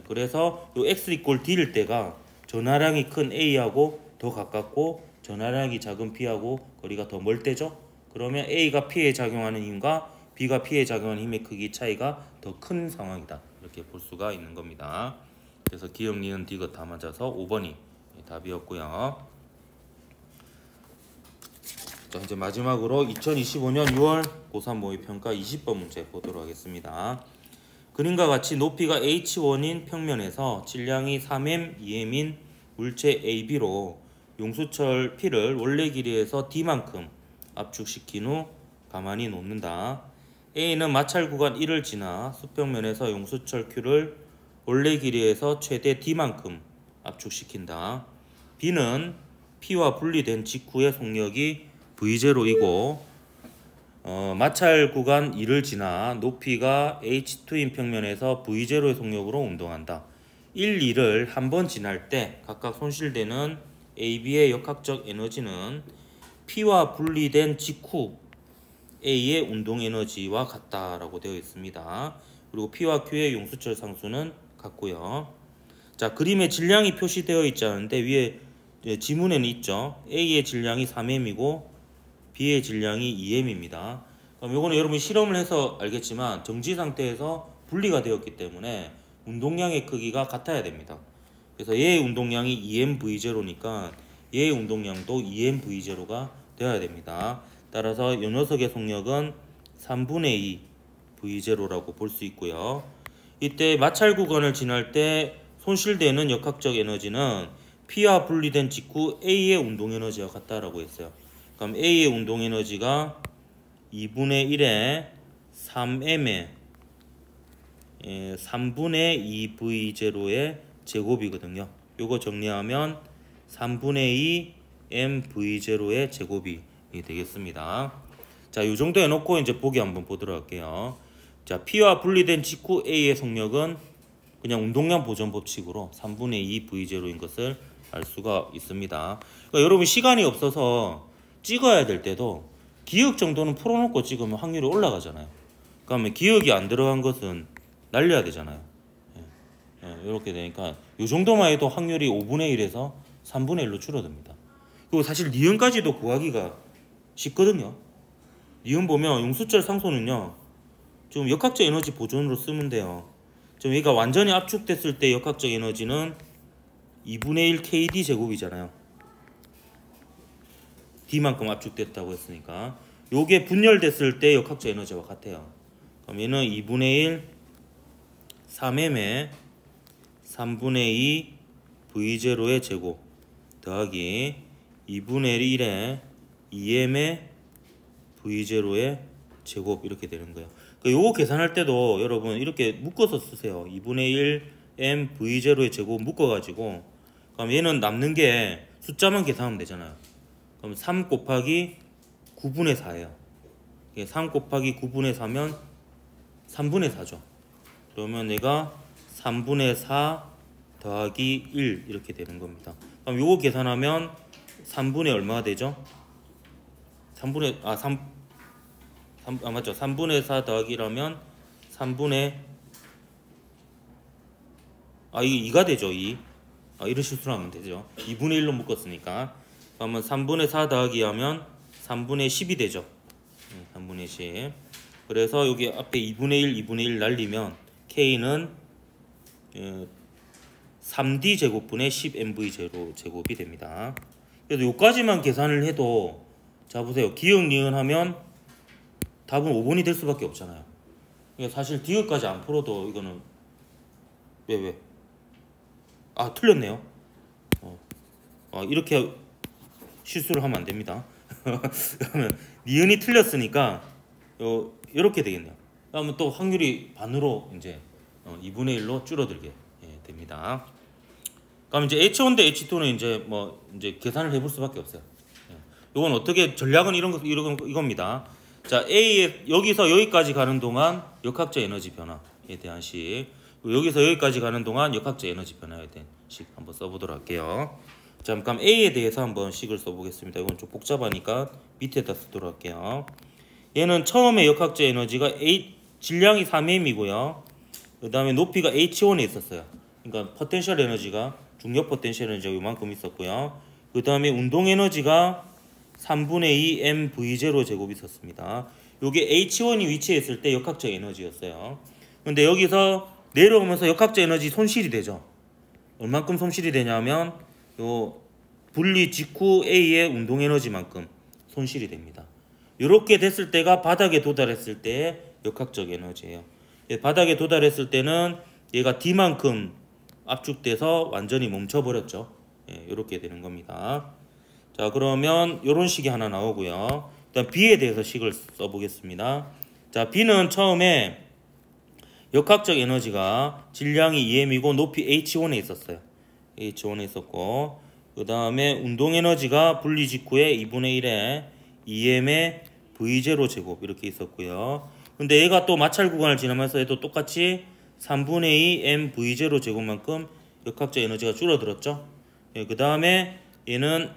그래서 요 x 이꼴 d일 때가 전하량이 큰 A하고 더 가깝고 전하량이 작은 B하고 거리가 더 멀 때죠. 그러면 A가 P에 작용하는 힘과 B가 P에 작용하는 힘의 크기 차이가 더 큰 상황이다. 이렇게 볼 수가 있는 겁니다. 그래서 기억, 니은, 디귿 다 맞아서 5번이 답이었고요. 자, 이제 마지막으로 2025년 6월 고3 모의평가 20번 문제 보도록 하겠습니다. 그림과 같이 높이가 h1인 평면에서 질량이 3m, 2m인 물체 AB로 용수철 P를 원래 길이에서 D만큼 압축시킨 후 가만히 놓는다. A는 마찰 구간 1을 지나 수평면에서 용수철 Q를 원래 길이에서 최대 D만큼 압축시킨다. B는 P와 분리된 직후의 속력이 V0이고 마찰 구간 2를 지나 높이가 H2인 평면에서 V0의 속력으로 운동한다. 1, 2를 한 번 지날 때 각각 손실되는 AB의 역학적 에너지는 P와 분리된 직후 A의 운동 에너지와 같다라고 되어 있습니다. 그리고 P와 Q의 용수철 상수는 같고요. 자, 그림에 질량이 표시되어 있지 않은데 위에 지문에는 있죠. A의 질량이 3m이고 B의 질량이 2m입니다. 그럼 요거는 여러분이 실험을 해서 알겠지만 정지 상태에서 분리가 되었기 때문에 운동량의 크기가 같아야 됩니다. 그래서 얘의 운동량이 2mv0니까 얘의 운동량도 2mv0가 되어야 됩니다. 따라서 이 녀석의 속력은 3분의 2v0라고 볼 수 있고요. 이때 마찰 구간을 지날 때 손실되는 역학적 에너지는 P와 분리된 직후 A의 운동 에너지와 같다라고 했어요. 그럼 A의 운동 에너지가 2분의 1에 3m의 3분의 2v0의 제곱이거든요. 요거 정리하면 3분의 2 mv0의 제곱이 되겠습니다. 자, 요 정도 해놓고 이제 보기 한번 보도록 할게요. 자, P와 분리된 직후 A의 속력은 그냥 운동량 보전 법칙으로 3분의 2 v0인 것을 알 수가 있습니다. 그러니까 여러분 시간이 없어서 찍어야 될 때도 기억 정도는 풀어놓고 찍으면 확률이 올라가잖아요. 그러면 기억이 안 들어간 것은 날려야 되잖아요. 이렇게 되니까 이 정도만 해도 확률이 5분의 1에서 3분의 1로 줄어듭니다. 그리고 사실 니은까지도 구하기가 쉽거든요. 니은 보면 용수철 상소는요, 좀 역학적 에너지 보존으로 쓰면 돼요. 좀 얘가 완전히 압축됐을 때 역학적 에너지는 2분의 1 KD 제곱이잖아요. D만큼 압축됐다고 했으니까 요게 분열됐을 때 역학적 에너지와 같아요. 그럼 얘는 2분의 1 3m의 3분의 2 V0의 제곱 더하기 2분의 1의 2m의 V0의 제곱 이렇게 되는 거예요. 요거 계산할 때도 여러분 이렇게 묶어서 쓰세요. 2분의 1 m V0의 제곱 묶어가지고 그럼 얘는 남는 게 숫자만 계산하면 되잖아요. 그럼 3 곱하기 9분의 4예요. 3 곱하기 9분의 4면 3분의 4죠. 그러면 내가 3분의 4 더하기 1 이렇게 되는 겁니다. 그럼 요거 계산하면 3분의 얼마가 되죠? 3분의 맞죠? 3분의 4 더하기 1하면 3분의 이게 2가 되죠. 2. 이런 실수를 하면 되죠. 2분의 1로 묶었으니까. 그러면 3분의 4 더하기 하면 3분의 10이 되죠. 3분의 10. 그래서 여기 앞에 2분의 1, 2분의 1 날리면 K는 3D 제곱분의 10mv0 제곱이 됩니다. 그래서 요까지만 계산을 해도 자 보세요. 기억, 니은 하면 답은 5번이 될 수밖에 없잖아요. 그러니까 사실 디귿까지 안 풀어도 이거는 왜? 틀렸네요. 이렇게 실수를 하면 안 됩니다. 그러면 니은이 틀렸으니까 이렇게 되겠네요. 그러면 또 확률이 반으로 이제 2분의 1로 줄어들게 됩니다. 그럼 이제 H1 대 H2는 이제 계산을 해볼 수밖에 없어요. 이건 어떻게 전략은 이겁니다. 자, 여기서 여기까지 가는 동안 역학적 에너지 변화에 대한 식, 여기서 여기까지 가는 동안 역학적 에너지 변화에 대한 식 한번 써보도록 할게요. 자, 그럼 A에 대해서 한번 식을 써보겠습니다. 이건 좀 복잡하니까 밑에다 쓰도록 할게요. 얘는 처음에 역학적 에너지가 질량이 3m이고요. 그 다음에 높이가 H1에 있었어요. 그러니까 포텐셜 에너지가, 중력 포텐셜 에너지가 이만큼 있었고요. 그 다음에 운동 에너지가 3분의 2 mv0 제곱이 있었습니다. 요게 H1이 위치해 있을 때 역학적 에너지였어요. 근데 여기서 내려오면서 역학적 에너지 손실이 되죠. 얼만큼 손실이 되냐면 요 분리 직후 A의 운동 에너지만큼 손실이 됩니다. 이렇게 됐을 때가 바닥에 도달했을 때의 역학적 에너지예요. 바닥에 도달했을 때는 얘가 D만큼 압축돼서 완전히 멈춰버렸죠. 이렇게 되는 겁니다. 자, 그러면 이런 식이 하나 나오고요. 일단 B에 대해서 식을 써보겠습니다. 자, B는 처음에 역학적 에너지가 질량이 2m이고 높이 H1에 있었어요. H1에 있었고, 그 다음에 운동 에너지가 분리 직후에 2분의 1에 2m의 V0 제곱 이렇게 있었고요. 근데 얘가 또 마찰 구간을 지나면서 얘도 똑같이 3분의 2 m V0 제곱만큼 역학적 에너지가 줄어들었죠. 그 다음에 얘는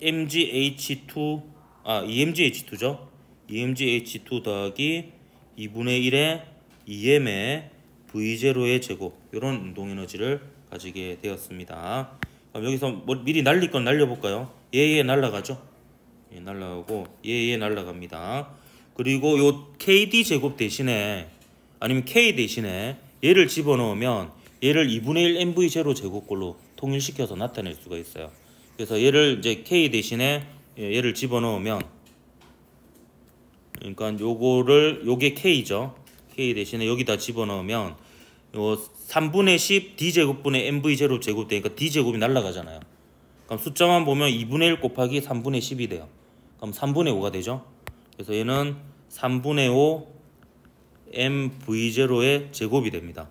EMGH2죠. EMGH2 더하기 2분의 1의 2m의 V0의 제곱, 이런 운동 에너지를 가지게 되었습니다. 그럼 여기서 미리 날릴 건 날려볼까요? 얘 날라가죠. 날라가고 얘 날라갑니다. 그리고 요 KD 제곱 대신에, 아니면 K 대신에 얘를 집어넣으면 얘를 2분의 1 MV0 제곱꼴로 통일시켜서 나타낼 수가 있어요. 그래서 얘를 이제 K 대신에 얘를 집어넣으면, 그러니까 요게 K죠. K 대신에 여기다 집어넣으면 요 3분의 10 D제곱분의 MV0 제곱 되니까 D제곱이 날라가잖아요. 그럼 숫자만 보면 2분의 1 곱하기 3분의 10이 돼요. 그럼 3분의 5가 되죠. 그래서 얘는 3분의 5 MV0의 제곱이 됩니다.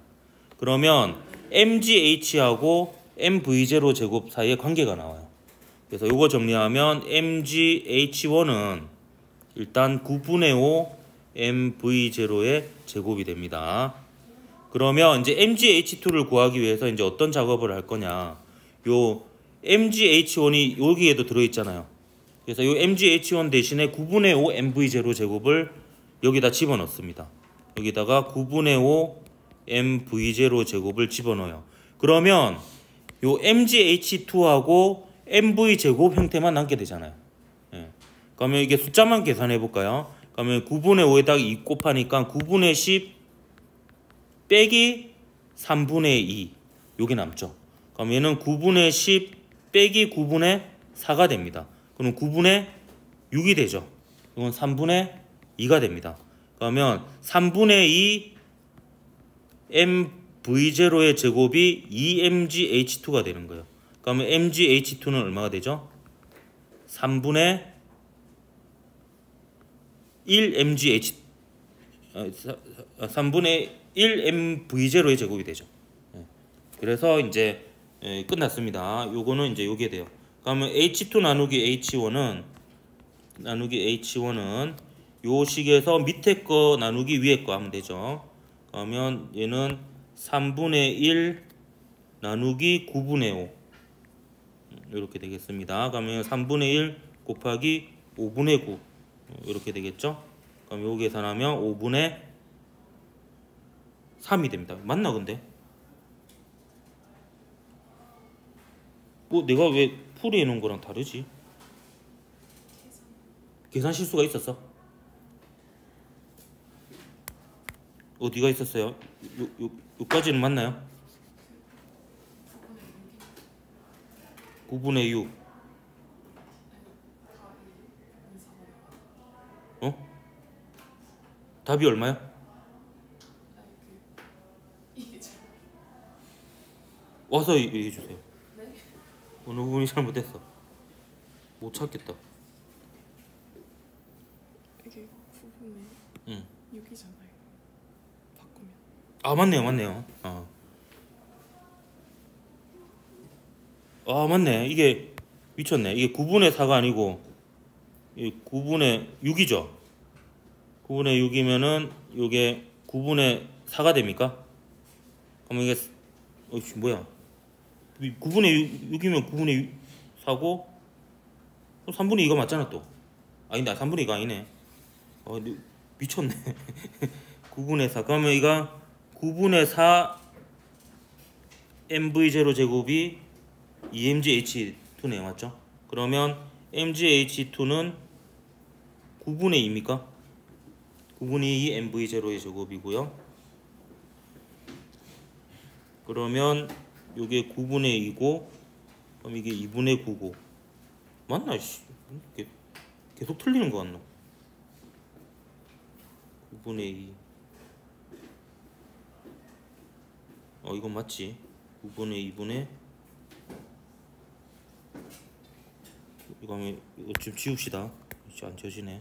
그러면 MGH하고 MV0 제곱 사이에 관계가 나와요. 그래서 이거 정리하면 MGH1은 일단 9분의 5 MV0의 제곱이 됩니다. 그러면 이제 MGH2를 구하기 위해서 이제 어떤 작업을 할 거냐. 요 MGH1이 여기에도 들어있잖아요. 그래서 요 MGH1 대신에 9분의 5 MV0 제곱을 여기다 집어넣습니다. 여기다가 9분의 5 MV0 제곱을 집어넣어요. 그러면 요 MGH2하고 MV 제곱 형태만 남게 되잖아요. 그러면 이게 숫자만 계산해 볼까요? 그러면 9분의 5에다가 2 곱하니까 9분의 10 빼기 3분의 2 요게 남죠. 그럼 얘는 9분의 10 빼기 9분의 4가 됩니다. 그럼 9분의 6이 되죠. 이건 3분의 2가 됩니다. 그러면 3분의 2 MV0의 제곱이 2MGH2가 되는 거예요. 그러면 MGH2는 얼마가 되죠? 3분의 1 MGH 3분의 1 MV0의 제곱이 되죠. 그래서 이제 끝났습니다. 요거는 이제 요게 돼요. 그러면 H2 나누기 H1은 요 식에서 밑에 거 나누기 위에 거 하면 되죠. 그러면 얘는 3분의 1 나누기 9분의 5 이렇게 되겠습니다. 그러면 3분의 1 곱하기 5분의 9 이렇게 되겠죠. 그럼 요 계산하면 5분의 3이 됩니다. 맞나 근데? 내가 왜 풀이해 놓은 거랑 다르지? 계산 실수가 있었어? 어디가 있었어요? 요까지는 맞나요? 9분의 6 답이 얼마야? 와서 얘기해 주세요. 어느 부분이 잘못됐어? 못 찾겠다. 이게 9분의 응. 6이잖아요. 바꾸면. 아 맞네요. 아 맞네. 이게 미쳤네. 이게 9분의 4가 아니고 이 9분의 6이죠. 9분의 6이면은 요게 9분의 4가 됩니까? 그러면 이게 뭐야? 9분의 6이면 9분의 4고 3분의 2가 맞잖아 또. 아니다 3분의 2가 아니네. 미쳤네. 9분의 4 그러면 이거 9분의 4 mv0 제곱이 2mgh2네 맞죠? 그러면 mgh2는 9분의 2입니까? 9분의 2 mv0의 제곱이고요. 그러면 이게 9분의 2고 그럼 이게 2분의 9고 맞나? 계속 틀리는 거 같노? 9분의 2 이건 맞지? 9분의 2분의 이거 좀 지웁시다. 이제 안 지워지네.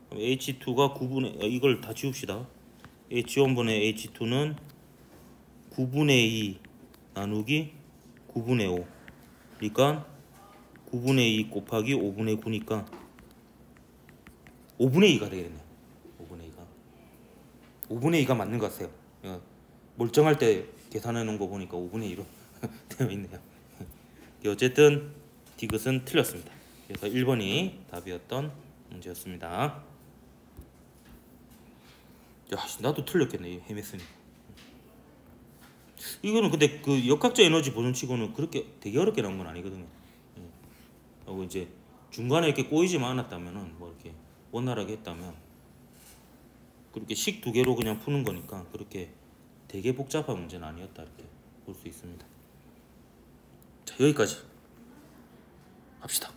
그럼 H2가 9분의 이걸 다 지웁시다. H1분의 H2는 9분의 2 나누기 9분의 5 그러니까 9분의 2 곱하기 5분의 9니까 5분의 2가 되겠네. 5분의 2가 맞는 것 같아요. 멀쩡할 때 계산해 놓은 거 보니까 5분의 2로 되어 있네요. 어쨌든 디귿은 틀렸습니다. 그래서 1번이 답이었던 문제였습니다. 야, 나도 틀렸겠네. 헤맸으니까. 이거는 근데 그 역학적 에너지 보존치고는 그렇게 되게 어렵게 나온 건 아니거든요. 하고 이제 중간에 이렇게 꼬이지만 않았다면은 뭐 이렇게 원활하게 했다면 그렇게 식 두 개로 그냥 푸는 거니까 그렇게 되게 복잡한 문제는 아니었다 이렇게 볼 수 있습니다. 자, 여기까지 합시다.